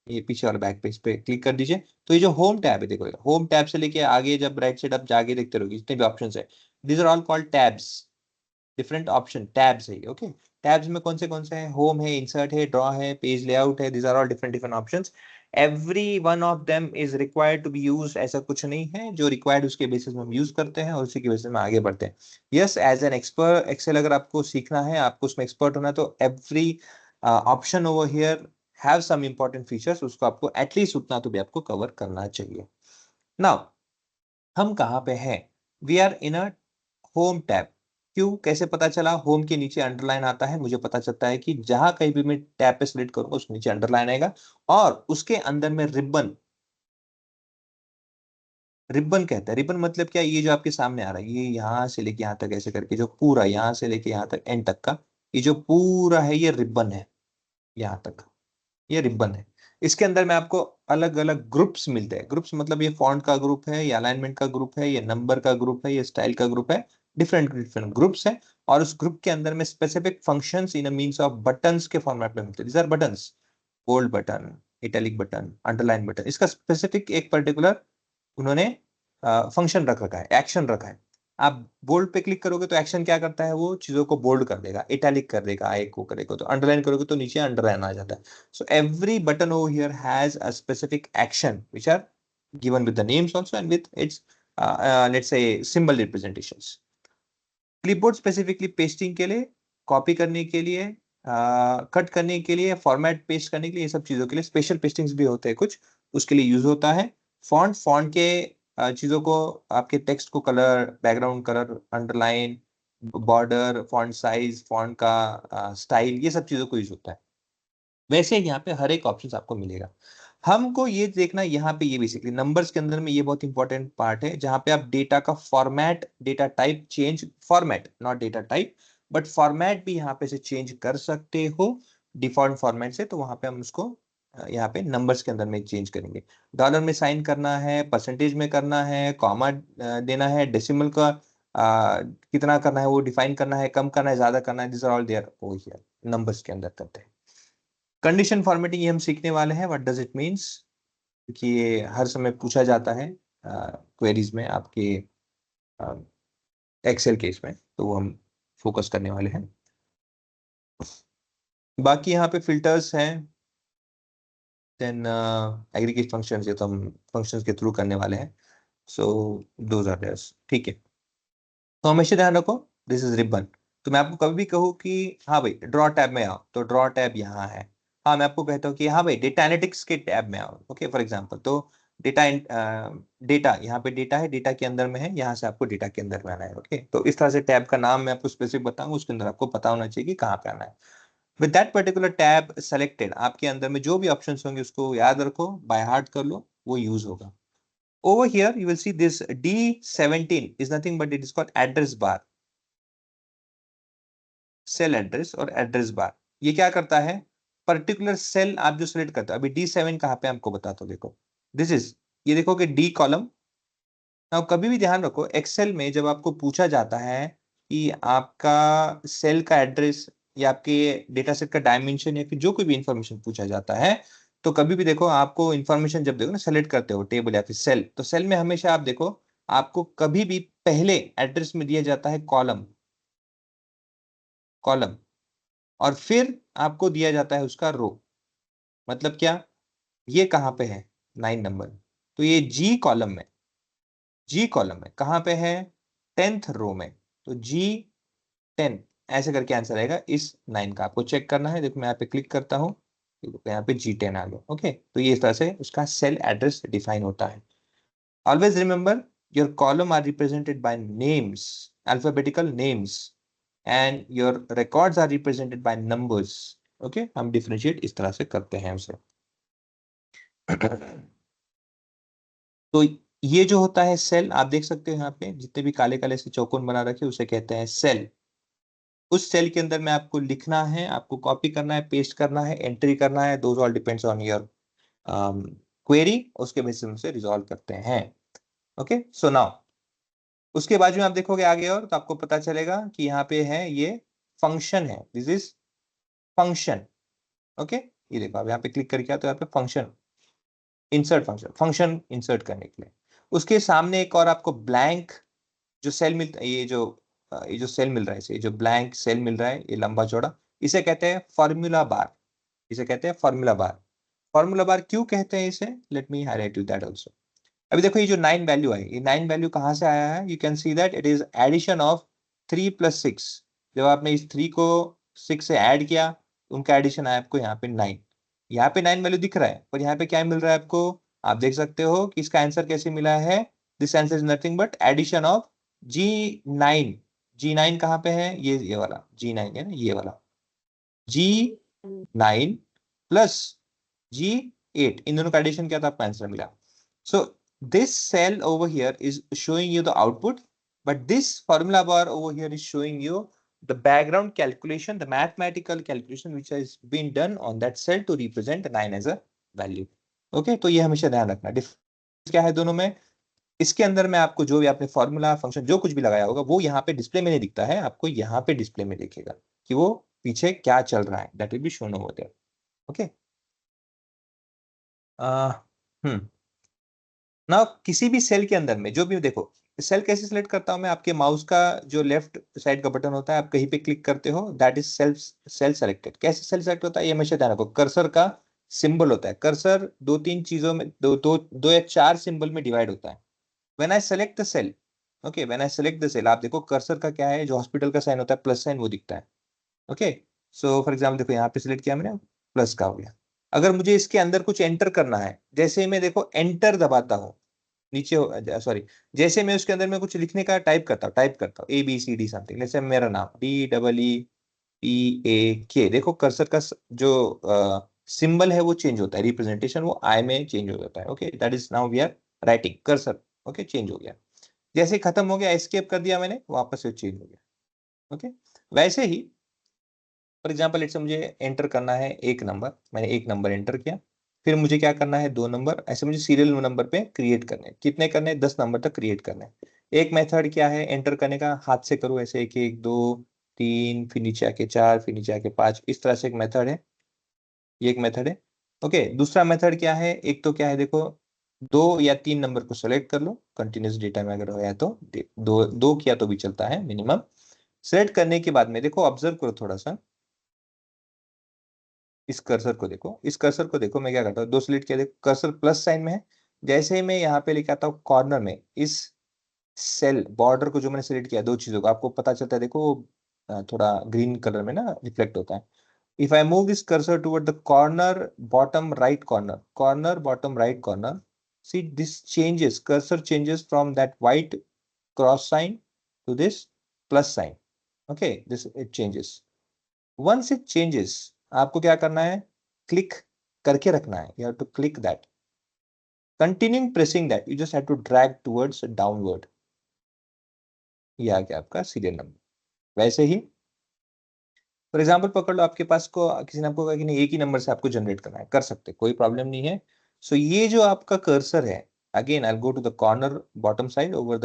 ये पीछे वाला बैक पेज पे क्लिक कर दीजिए, तो ये जो होम टैब है, देखो होम टैब से लेके आगे जब राइट साइड आप जाके देखते रहोगे जितने भी ऑप्शन है, these are all called tabs, different option tabs है। ओके, टैब्स में कौन से हैं? होम है, इंसर्ट है, ड्रॉ है, पेज लेआउट है, these are all different different options. Every one of them is required to be use, ऐसा कुछ नहीं है, जो रिक्वायर्ड उसके बेसिस में हम यूज करते हैं और उसी के बेसिस में आगे बढ़ते हैं। Yes, as an expert Excel अगर आपको सीखना है, आपको उसमें एक्सपर्ट होना है, तो every option over here have some important features, उसको आपको एटलीस्ट उतना तो भी आपको कवर करना चाहिए। नाउ हम कहाँ पे हैं? We are in a home tab. क्यों, कैसे पता चला? होम के नीचे अंडरलाइन आता है, मुझे पता चलता है कि जहां कहीं भी मैं टैब पे सिलेक्ट करूंगा उसके नीचे अंडरलाइन आएगा, और उसके अंदर में रिबन, रिबन कहता है। रिबन मतलब क्या? ये जो आपके सामने आ रहा है, ये यहाँ से लेके यहाँ तक ऐसे करके, जो पूरा यहाँ से लेके यहाँ तक एंड तक का ये जो पूरा है, ये रिबन है। यहाँ तक ये रिबन है। इसके अंदर में आपको अलग अलग ग्रुप्स मिलते हैं। ग्रुप्स मतलब ये फॉन्ट का ग्रुप है, ये अलाइनमेंट का ग्रुप है, ये नंबर का ग्रुप है, ये स्टाइल का ग्रुप है, डिफरेंट डिफरेंट ग्रुप्स है। और उस ग्रुप के अंदर में specific functions in a means of buttons के फॉर्मेट में मिलते हैं। These are buttons, bold button, italic button, underline button. इसका स्पेसिफिक एक पर्टिकुलर उन्होंने फंक्शन रख रखा है, एक्शन रखा है। आप बोल्ड पे क्लिक करोगे तो एक्शन क्या करता है, वो चीजों को बोल्ड कर देगा, इटैलिक कर देगा, एक को करेगा। तो अंडरलाइन करोगे तो नीचे अंडरलाइन आ जाता है। So every button over here has a specific action which are given with the names also and with its let's say symbol representations. Clipboard specifically pasting के लिए, कॉपी करने के लिए, कट करने के लिए, फॉर्मेट पेस्ट करने के लिए, ये सब चीजों के लिए स्पेशल पेस्टिंग्स भी होते हैं कुछ, उसके लिए यूज होता है। फॉन्ट के चीजों को, आपके टेक्स्ट को colour, background colour, underline, border, font size, font का स्टाइल, ये सब चीजों को यूज होता है। वैसे यहाँ पे हर एक ऑप्शन आपको मिलेगा। हमको ये देखना यहाँ पे, ये बेसिकली नंबर्स के अंदर में ये बहुत इंपॉर्टेंट पार्ट है जहां पे आप डेटा का format, data type change, format not data type but format भी यहाँ पे से चेंज कर सकते हो डिफॉल्ट फॉर्मेट से। तो वहां पे हम उसको यहाँ पे नंबर्स के अंदर में चेंज करेंगे। डॉलर में साइन करना है, परसेंटेज में करना है, कॉमा देना है, डेसिमल का कितना करना है वो डिफाइन करना है, कम करना है, ज्यादा करना है, this are all there over here numbers के अंदर करते हैं। कंडीशन फॉर्मेटिंग ये हम सीखने वाले हैं, व्हाट डज इट मींस, क्योंकि ये हर समय पूछा जाता है क्वेरीज में आपके एक्सेल केस में, तो वो हम फोकस करने वाले हैं। बाकी यहाँ पे फिल्टर्स हैं, देन एग्रीगेट फंक्शंस, ये तो हम फंक्शंस के थ्रू करने वाले हैं। सो दोज आर देयर्स, ठीक है। तो हमेशा ध्यान रखो दिस इज रिबन। तो मैं आपको कभी भी कहूँ कि हाँ भाई ड्रॉ टैब में आओ, तो ड्रॉ टैब यहाँ है। हाँ, मैं आपको कहता हूँ कि हाँ भाई डेटा एनालिटिक्स के टैब में आओ, ओके फॉर एग्जांपल। तो डेटा यहाँ पे डेटा है, डेटा के अंदर में है, यहाँ से आपको डेटा के अंदर में आना है, ओके। तो इस तरह से टैब का नाम मैं आपको स्पेसिफिक बताऊंगा, उसके अंदर आपको पता होना चाहिए कि कहाँ पे आना है। With that particular tab selected, आपके अंदर में जो भी ऑप्शंस होंगे उसको याद रखो, बाय हार्ट कर लो, वो यूज होगा। Over here, you will see this D17 is nothing but it is called address bar, cell address और एड्रेस बार। ये क्या करता है, पर्टिकुलर सेल आप जो सिलेक्ट करते हो, अभी D7 कहाँ पे आपको बताता हूँ, देखो दिस इज, ये देखो कि डी कॉलम। now कभी भी ध्यान रखो एक्सेल में जब आपको पूछा जाता है कि आपका सेल का एड्रेस या आपके डेटा सेट का डायमेंशन या फिर जो कोई भी इंफॉर्मेशन पूछा जाता है, तो कभी भी देखो आपको इंफॉर्मेशन जब देखो ना सेलेक्ट करते हो टेबल या फिर सेल, तो सेल में हमेशा आप देखो आपको कभी भी पहले एड्रेस में दिया जाता है कॉलम, कॉलम, और फिर आपको दिया जाता है उसका रो। मतलब क्या, ये कहाँ पे है 9 नंबर, तो ये जी कॉलम में, जी कॉलम में कहाँ पे है 10th रो में, तो G10 ऐसे करके आंसर आएगा इस 9 का। आपको चेक करना है, देखो मैं यहाँ पे क्लिक करता हूँ, यहाँ पे G10 आ गया, ओके। तो ये इस तरह से उसका सेल एड्रेस डिफाइन होता है। Always remember your column are represented by names, alphabetical names, and your records are represented by numbers, okay. हम डिफरेंशिएट इस तरह से करते हैं उसे। तो ये जो होता है सेल, आप देख सकते हो यहाँ पे जितने भी काले काले से चौकोन बना रखे उसे कहते हैं सेल। उस सेल के अंदर में आपको लिखना है, आपको कॉपी करना है, पेस्ट करना है, एंट्री करना है, those all depends on your query, उसके बेसिस में से रिजॉल्व करते हैं, ओके। सो नाउ उसके बाजू में आप देखोगे आगे और तो आपको पता चलेगा कि यहाँ पे है ये फंक्शन है, दिस इज फंक्शन, ओके। ये देखो आप यहाँ पे क्लिक करके तो यहाँ पे function, insert function, function insert करने के लिए। उसके सामने एक और आपको ब्लैंक जो सेल मिलता है, ये जो सेल मिल रहा है इसे, जो ब्लैंक सेल मिल रहा है ये लंबा चौड़ा, इसे कहते हैं फॉर्मूला बार, इसे कहते हैं फॉर्मूला बार। फॉर्मूला बार क्यों कहते हैं इसे, let me highlight you that also. अभी देखो ये जो 9 वैल्यू है, ये 9 वैल्यू कहाँ से आया है, you can see that it is addition of 3 + 6। जब आपने इस 3 को 6 से ऐड किया, उनका एडिशन आया आपको यहाँ पे 9। यहाँ पे 9 वैल्यू दिख रहा है, पर यहाँ पे क्या मिल रहा है आपको, आप देख सकते हो कि इसका आंसर कैसे मिला है। This answer is nothing but addition of G9। G9 कहाँ पे है, ये वाला G9 है ना, ये वाला G9 प्लस G8, इन दोनों का एडिशन क्या था, आपका आंसर मिला। So this cell over here is showing you the output, but this formula bar over here is showing you the background calculation, the mathematical calculation which has been done on that cell to represent 9 as a value. Okay, तो ये हमेशा ध्यान रखना। डिफरेंस क्या है दोनों में? इसके अंदर में आपको जो भी आपने फॉर्मूला फंक्शन जो कुछ भी लगाया होगा वो यहाँ पे डिस्प्ले में नहीं दिखता है, आपको यहाँ पे डिस्प्ले में दिखेगा कि वो पीछे क्या चल रहा है, that will be shown over there. Okay, ना किसी भी सेल के अंदर में जो भी देखो, सेल कैसे सिलेक्ट करता हूं मैं? आपके माउस का जो लेफ्ट साइड का बटन होता है, आप कहीं पे क्लिक करते हो, दैट इज सेल सेलेक्टेड। कैसे सेल सेलेक्ट होता है ये हमेशा ध्यान रखो। कर्सर का सिंबल होता है, कर्सर दो तीन चीजों में दो या चार सिंबल में डिवाइड होता है। When I select the cell, okay, when I select the cell, आप देखो कर्सर का क्या है, जो हॉस्पिटल का साइन होता है प्लस साइन, वो दिखता है। ओके, सो फॉर एग्जाम्पल देखो यहाँ पे सिलेक्ट किया मैंने, प्लस का हो गया। अगर मुझे इसके अंदर कुछ एंटर करना है, जैसे ही मैं देखो एंटर दबाता हूँ नीचे, सॉरी, जैसे मैं उसके अंदर में कुछ लिखने का टाइप करता हूँ ABCD समथिंग, जैसे मेरा नाम DEEPAK, देखो कर्सर का जो सिंबल है वो चेंज होता है, रिप्रेजेंटेशन वो आई में चेंज हो जाता है। Okay, that is now we are writing cursor. Okay, change हो गया। जैसे खत्म हो गया, एस्केप कर दिया मैंने, वापस से चेंज हो गया। ओके, वैसे ही फॉर एग्जाम्पल लेट्स से मुझे एंटर करना है एक नंबर, मैंने एक नंबर एंटर किया, फिर मुझे क्या करना है 2 नंबर, ऐसे मुझे सीरियल नंबर पे क्रिएट करने हैं। कितने करने हैं? 10 नंबर तक क्रिएट करने हैं। एक मेथड क्या है एंटर करने का? हाथ से करो ऐसे, 1 1 2 3, फिर नीचे आके 4, फिर नीचे आके 5, इस तरह से एक मेथड है, ये एक मेथड है। ओके, दूसरा मेथड क्या है? एक तो क्या है देखो, 2 या 3 नंबर को सेलेक्ट कर लो, कंटिन्यूस डेटा में अगर है तो दो किया तो भी चलता है मिनिमम। सेलेक्ट करने के बाद में देखो, ऑब्जर्व करो थोड़ा सा, इस कर्सर को देखो, इस कर्सर को देखो, मैं क्या करता हूँ, 2 सिलेक्ट किया, देखो कर्सर प्लस साइन में है। जैसे ही मैं यहाँ पे लेके आता हूँ कॉर्नर में, इस सेल बॉर्डर को जो मैंने सिलेक्ट किया, 2 चीजों को आपको पता चलता है, देखो वो थोड़ा ग्रीन कलर में ना रिफ्लेक्ट होता है। If I move this cursor toward the corner bottom right corner bottom right corner, see this changes, cursor changes from that white cross sign to this plus sign. Okay, this it changes. Once it changes, आपको क्या करना है? क्लिक करके रखना है, you have to click that. Continuing pressing that, you just have to drag towards downward. ये आ गया आपका सीरियल नंबर। वैसे ही फॉर एग्जाम्पल पकड़ लो, आपके पास को किसी ने आपको कहा कि नहीं एक ही नंबर से आपको जनरेट करना है, कर सकते, कोई प्रॉब्लम नहीं है। सो ये जो आपका कर्सर है, again I go to the corner bottom side over the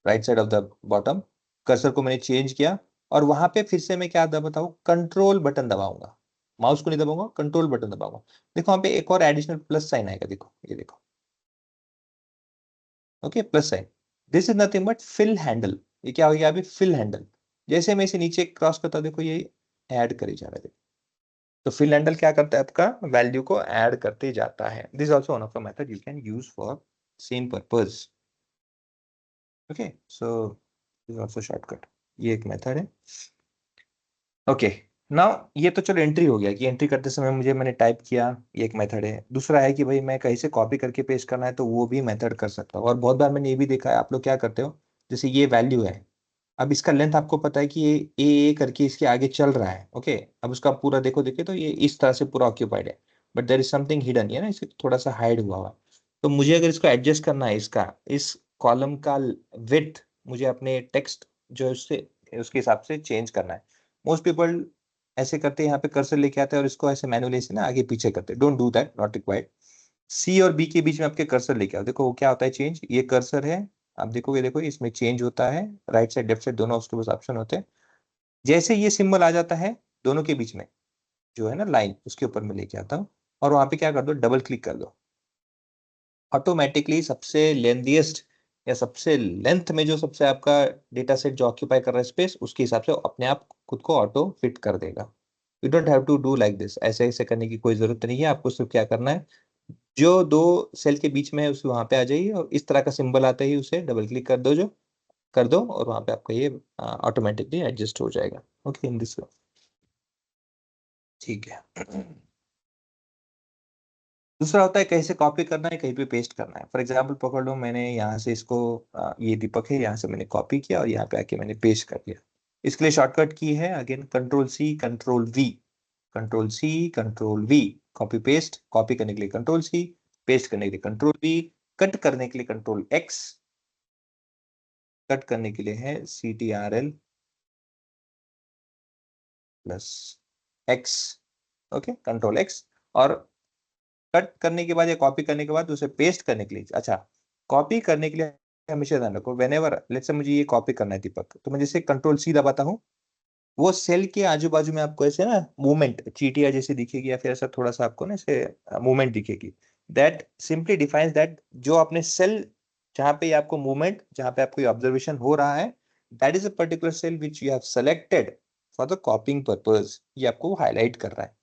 right side of the bottom, cursor को मैंने चेंज किया, और वहां पे फिर से मैं क्या दबाता हूँ? कंट्रोल बटन दबाऊंगा, माउस को नहीं दबाऊंगा, कंट्रोल बटन दबाऊंगा। देखो वहां पे एक और एडिशनल प्लस साइन आएगा, देखो ये देखो, okay, plus sign. This is nothing but fill handle. ये क्या हो गया अभी? Fill handle. जैसे मैं इसे नीचे क्रॉस करता हूं, देखो ये ऐड करे जा रहा है, देखो। तो फिल हैंडल क्या करता है? आपका वैल्यू को ऐड करते जाता है। This also one of the method you can use for same purpose. Okay, so this also shortcut, ये एक मेथड है। ओके, नाउ ये तो चलो एंट्री हो गया कि एंट्री करते समय मैंने टाइप किया, ये एक मेथड है। दूसरा है कि भाई मैं कहीं से कॉपी करके पेस्ट करना है, तो वो भी मेथड कर सकता हूँ। और बहुत बार मैंने ये भी देखा है, आप लोग क्या करते हो, जैसे ये वैल्यू है, अब इसका लेंथ आपको पता है कि ये ए करके इसके आगे चल रहा है। ओके, अब उसका पूरा देखो देखिए, तो ये इस तरह से पूरा ऑक्यूपाइड है, but there is something hidden, ये ना इसे थोड़ा सा हाइड हुआ हुआ। तो मुझे अगर इसको एडजस्ट करना है, इसका इस कॉलम का विड्थ मुझे अपने टेक्स्ट जो है उससे उसके हिसाब से चेंज करना है। मोस्ट पीपल ऐसे करते हैं, यहाँ पे कर्सर लेके आते हैं और इसको ऐसे मैनुअली से ना आगे पीछे करते हैं। Don't do that, not required. C और बी के बीच में आपके कर्सर लेके आओ, देखो वो क्या होता है चेंज, ये कर्सर है, आप देखोगे, देखो इसमें चेंज होता है, राइट साइड लेफ्ट साइड दोनों उसके पास ऑप्शन होते हैं। जैसे ये सिंबल आ जाता है दोनों के बीच में, जो है ना लाइन, उसके ऊपर मैं लेके आता हूँ, और वहां पे क्या कर दो, डबल क्लिक कर दो। ऑटोमेटिकली सबसे लेंथीएस्ट या सबसे लेंथ में जो सबसे आपका डेटा सेट जो ऑक्यूपाई कर रहा है स्पेस, उसके हिसाब से अपने आप खुद को ऑटो फिट कर देगा। You don't have to do like this, ऐसे ऐसे करने की कोई जरूरत नहीं है। आपको सिर्फ क्या करना है, जो 2 सेल के बीच में है उसे वहां पे आ जाइए, और इस तरह का सिंबल आता ही उसे डबल क्लिक कर दो, जो कर दो, और वहां पे आपका ये ऑटोमेटिकली एडजस्ट हो जाएगा। ओके, इन दिस वे, ठीक है। दूसरा होता है कहीं से कॉपी करना है, कहीं पे पेस्ट करना है। फॉर एग्जाम्पल पकड़ लो, मैंने यहाँ से इसको ये दीपक है, यहाँ से मैंने कॉपी किया और यहाँ पे आके मैंने पेस्ट कर दिया। इसके लिए शॉर्टकट की है again control C control V, control C control V. Copy paste, copy करने के लिए कंट्रोल सी, पेस्ट करने के लिए कंट्रोल वी, कट करने के लिए कंट्रोल एक्स, कट करने के लिए है CTRL plus x, okay, control x, और कट करने के बाद या कॉपी करने के बाद उसे पेस्ट करने के लिए, अच्छा, कॉपी करने के लिए हमेशा ध्यान रखो, व्हेनेवर लेट्स से मुझे ये कॉपी करना है दीपक, तो मैं जैसे कंट्रोल सी दबाता हूँ, वो सेल के आजू बाजू में आपको ऐसे ना मूवमेंट चीटियां जैसी दिखेगी, या फिर ऐसा थोड़ा सा आपको ना ऐसे मूवमेंट दिखेगी, दैट सिंपली डिफाइंस दैट जो आपने सेल जहां पे आपको मूवमेंट, जहां पे आपको ऑब्जर्वेशन हो रहा है, that is a particular cell which you have selected for the copying purpose, ये आपको हाईलाइट कर रहा है।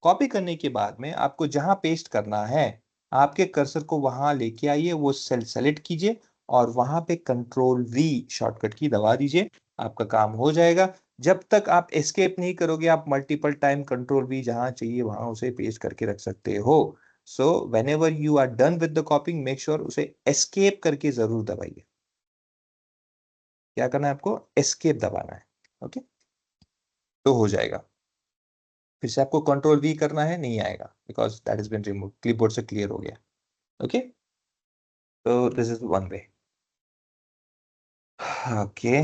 कॉपी करने के बाद में आपको जहां पेस्ट करना है, आपके कर्सर को वहां लेके आइए, वो सेल सेलेक्ट कीजिए और वहां पे कंट्रोल वी शॉर्टकट की दबा दीजिए, आपका काम हो जाएगा। जब तक आप एस्केप नहीं करोगे, आप मल्टीपल टाइम कंट्रोल वी जहां चाहिए वहां उसे पेस्ट करके रख सकते हो। So whenever you are done with the copying, make sure उसे एस्केप करके जरूर दबाइए। क्या करना है आपको? एस्केप दबाना है, ओके, तो हो जाएगा। फिर से आपको कंट्रोल वी करना है, नहीं आएगा, because that is been remove, clipboard से क्लियर हो गया, ओके। तो this is one way, okay.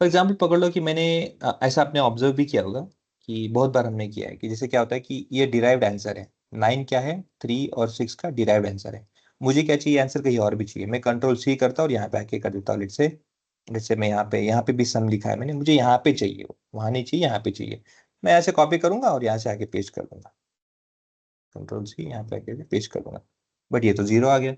For example पकड़ लो कि मैंने ऐसा आपने ऑब्जर्व भी किया होगा कि बहुत बार हमने किया है कि जैसे क्या होता है कि ये डिराइव्ड आंसर है, 9 क्या है, 3 और 6 का डिराइव्ड आंसर है। मुझे क्या चाहिए? आंसर कहीं और भी चाहिए। मैं कंट्रोल सी करता हूँ और यहाँ पे आके कर देता हूँ, जैसे मैं यहाँ पे भी सम लिखा है मैंने, मुझे यहाँ पे चाहिए, वो वहां नहीं चाहिए, यहाँ पे चाहिए। मैं ऐसे कॉपी करूंगा और यहाँ से आके पेस्ट कर दूंगा, कंट्रोल सी, यहाँ पे आके पेस्ट कर दूंगा, बट ये तो 0 आ गया।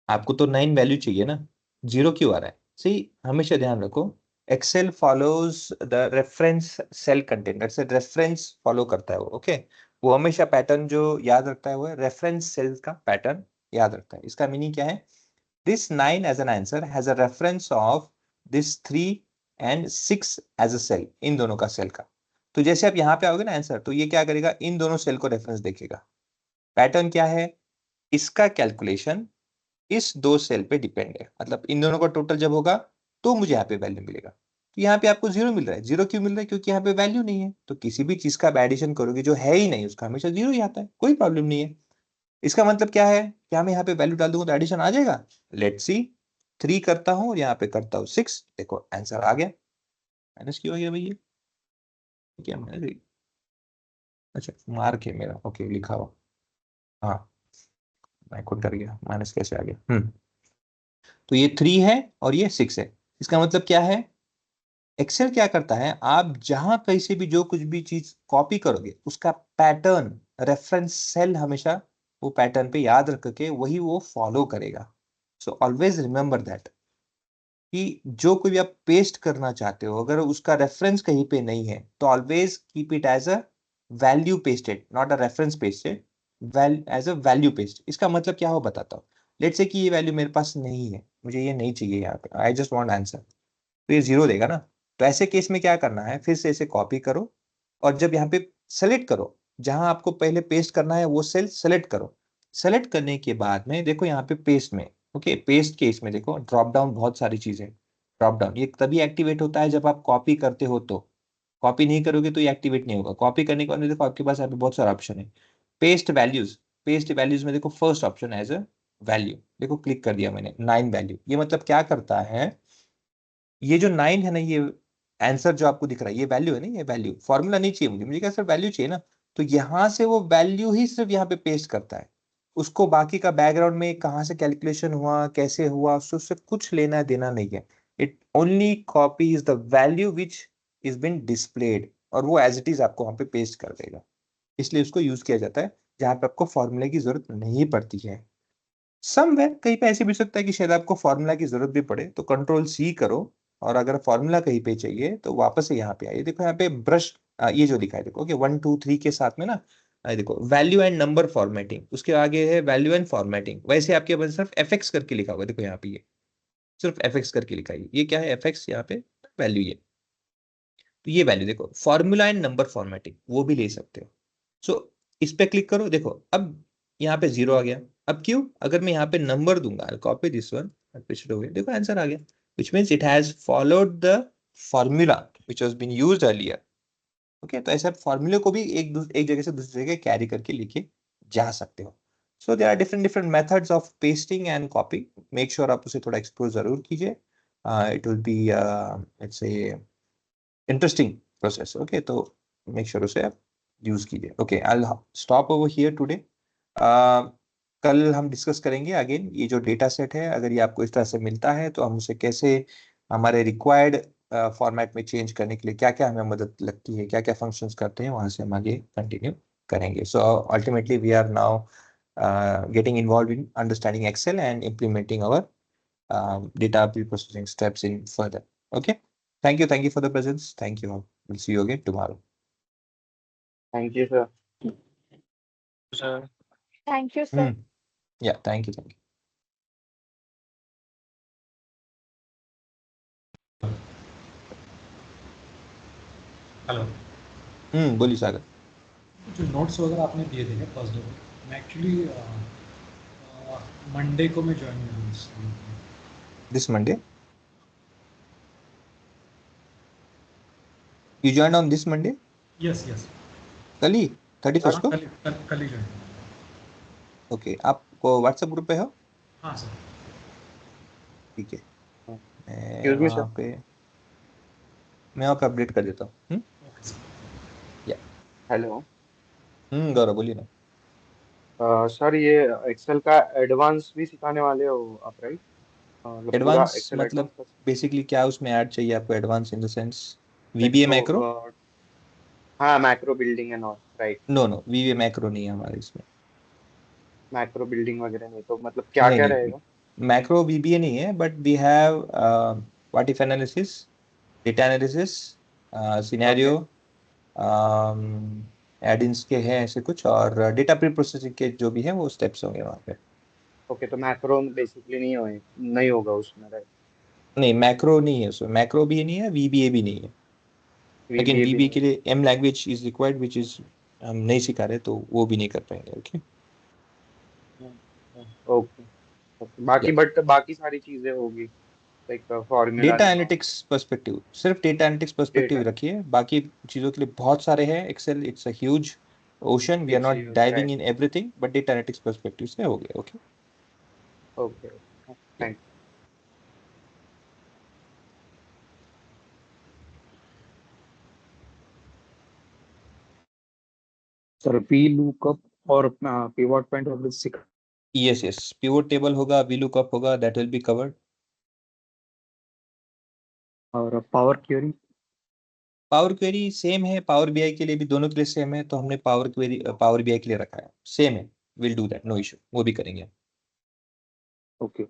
आपको तो 9 वैल्यू चाहिए ना, 0 क्यों आ रहा है? सही, हमेशा ध्यान रखो, Excel follows the reference cell content, that's reference follow करता है वो, ओके। वो हमेशा पैटर्न जो याद रखता है वो है रेफरेंस सेल का पैटर्न याद रखता है। इसका मीनिंग क्या है? This 9 as an answer has a reference of this 3 and 6 as a cell, इन दोनों का सेल का। तो जैसे आप यहाँ पे आओगे ना आंसर, तो ये क्या करेगा? इन दोनों सेल को रेफरेंस देखेगा। पैटर्न क्या है? इसका कैलकुलेशन इस दो सेल पे डिपेंड है, मतलब इन दोनों का टोटल जब होगा तो मुझे यहाँ पे वैल्यू मिलेगा। तो यहाँ पे आपको 0 मिल रहा है। 0 क्यों मिल रहा है? क्योंकि यहाँ पे वैल्यू नहीं है। तो किसी भी चीज का आप एडिशन करोगे जो है ही नहीं, उसका हमेशा 0 ही आता है, कोई प्रॉब्लम नहीं है। इसका मतलब क्या है? क्या मैं यहाँ पे वैल्यू डाल दूंगा तो एडिशन आ जाएगा? लेट्स सी, 3 करता हूँ और यहाँ पे करता हूँ 6, देखो आंसर आ गया। माइनस क्यों आ गया भैया? क्या माइनस? अच्छा, मार्क है मेरा, ओके, लिखा हुआ, हाँ, मैं खुद कर गया, माइनस कैसे आ गया? तो ये 3 है और ये 6 है। इसका मतलब क्या है? एक्सेल क्या करता है, आप जहां कहीं से भी जो कुछ भी चीज कॉपी करोगे उसका पैटर्न, रेफरेंस सेल हमेशा वो पैटर्न पे याद रख के वही वो फॉलो करेगा। सो ऑलवेज रिमेंबर दैट कि जो कोई भी आप पेस्ट करना चाहते हो, अगर उसका रेफरेंस कहीं पे नहीं है तो always keep it as a value pasted, not a reference pasted, as a value paste. इसका मतलब क्या हो बताता हूँ। लेट्स से कि ये वैल्यू मेरे पास नहीं है, मुझे ये नहीं चाहिए यहाँ पे, आई जस्ट वांट आंसर, तो ये 0 देगा ना। तो ऐसे केस में क्या करना है, फिर से इसे कॉपी करो और जब यहाँ पे सेलेक्ट करो, जहां आपको पहले पेस्ट करना है वो सेल सेलेक्ट करो। सेलेक्ट करने के बाद में देखो यहाँ पे पेस्ट में, ओके, पेस्ट केस में देखो ड्रॉप डाउन बहुत सारी चीजें। ड्रॉप डाउन ये तभी एक्टिवेट होता है जब आप कॉपी करते हो, तो कॉपी नहीं करोगे तो ये एक्टिवेट नहीं होगा। कॉपी करने के बाद में देखो आपके पास यहाँ पे बहुत सारा ऑप्शन है। पेस्ट वैल्यूज, पेस्ट वैल्यूज में देखो first option as a value, देखो क्लिक कर दिया मैंने, 9 वैल्यू। ये मतलब क्या करता है, ये जो 9 है ना, ये आंसर जो आपको दिख रहा है ये वैल्यू है ना, ये वैल्यू, फॉर्मूला नहीं चाहिए मुझे, मुझे क्या सिर्फ वैल्यू चाहिए ना। तो यहां से वो वैल्यू ही सिर्फ यहाँ पे पेस्ट करता है, उसको बाकी का बैकग्राउंड में कहाँ से कैलकुलेशन हुआ, कैसे हुआ, उससे कुछ लेना देना नहीं है। It only copies the value which is been displayed, और वो एज इट इज आपको वहां पे पेस्ट कर देगा। इसलिए उसको यूज किया जाता है जहां पे आपको फॉर्मूले की जरूरत नहीं पड़ती है। समवेयर कहीं पे ऐसे भी हो सकता है कि शायद आपको फॉर्मूला की जरूरत भी पड़े, तो कंट्रोल सी करो, और अगर फॉर्मूला कहीं पे चाहिए तो वापस से यहाँ पे आइए। देखो यहाँ पे ब्रश, ये जो लिखा है देखो, ओके, 1 2 3 के साथ में ना, देखो वैल्यू एंड नंबर फॉर्मेटिंग, उसके आगे है वैल्यू एंड फॉर्मेटिंग। वैसे आपके पास सिर्फ एफएक्स करके लिखा हुआ है, देखो यहाँ पे ये सिर्फ एफएक्स करके लिखा है। ये क्या है? एफएक्स, यहाँ पे वैल्यू ये। तो ये वैल्यू देखो, फॉर्मूला एंड नंबर फॉर्मेटिंग वो भी ले सकते हो। सो इस पे क्लिक करो, देखो अब यहाँ पे 0 आ गया। अब क्यों? अगर मैं यहाँ पे नंबर दूंगा, कॉपी दिस वन, देखो आंसर आ गया, which means it has followed the formula which was been used earlier. Okay, तो ऐसे आप फॉर्मूले को भी एक जगह से दूसरी जगह कैरी करके लेके जा सकते हो। So there are different methods of pasting and copy. Make sure आप उसे थोड़ा एक्सप्लोर जरूर कीजिए. It will be it's a interesting process. Okay, तो मेक श्योर उसे आप यूज कीजिए. Okay, I will stop over here today. कल हम डिस्कस करेंगे अगेन ये जो डेटा सेट है, अगर ये आपको इस तरह से मिलता है तो हम उसे कैसे हमारे रिक्वायर्ड फॉर्मेट में चेंज करने के लिए क्या क्या हमें मदद लगती है, क्या क्या फंक्शंस करते हैं, वहां से हम आगे कंटिन्यू करेंगे. So ultimately we are now getting involved in understanding Excel and implementing our data pre-processing steps in further. Okay, thank you for the presence. Thank you all. We'll see you again tomorrow. Thank you sir. sir. Thank you, sir. Yeah, thank you. Hello. बोलिए सागर. जो नोट्स वगैरह आपने दिए थे क्या फर्स्ट डे को, मैं एक्चुअली मंडे को मैं ज्वाइन हुआ. This Monday? You joined on this Monday? Yes yes. कल ही 31st को? कल ही ज्वाइन. ओके, आपको व्हाट्सएप ग्रुप पे हो? हाँ सर. ठीक है, Excuse me, sir. मैं वहाँ पे अपडेट कर देता हूँ. Okay sir. हेलो गौरव बोलिए ना. सर, ये एक्सेल का एडवांस भी सिखाने वाले हो आप, राइट? एडवांस मतलब बेसिकली क्या उसमें ऐड चाहिए आपको? Advance in the sense VBA macro? हाँ, macro building and all, right? No VBA macro नहीं है हमारे इसमें. मैक्रो बिल्डिंग वगैरह नहीं, तो मतलब क्या नहीं, क्या नहीं, रहेगा? मैक्रो VBA नहीं है, but we have what if analysis, data analysis, scenario, add ins के हैं ऐसे कुछ, और डेटा प्री प्रोसेसिंग के जो भी है वो स्टेप्स होंगे वहाँ पे. ओके, तो मैक्रो बेसिकली नहीं होगा उसमें, राइट? नहीं, मैक्रो नहीं है उसमें. मैक्रो भी नहीं है, VBA भी नहीं है. लेकिन VBA भी VBA के लिए M language is required, which is हम नहीं सिखा रहे, तो वो भी नहीं कर पाएंगे. ओके. ओके. बाकी सारी चीजें होगी, like formula. Data analytics perspective, सिर्फ डेटा एनालिटिक्स पर्सपेक्टिव रखिए. बाकी चीजों के लिए बहुत सारे हैं. Excel it's a huge ocean. We are not diving in everything, but data analytics perspective से हो गया. Okay. Okay, thank you. Sir P lookup और pivot point of this. Yes, pivot table होगा, VLOOKUP होगा, दैट विल बी कवर्ड. और power query. Power query same है, पावर BI के लिए भी, दोनों के लिए सेम है, तो हमने पावर क्वेरी पावर BI के लिए रखा है. सेम है, will do that, no issue, वो भी करेंगे. ओके.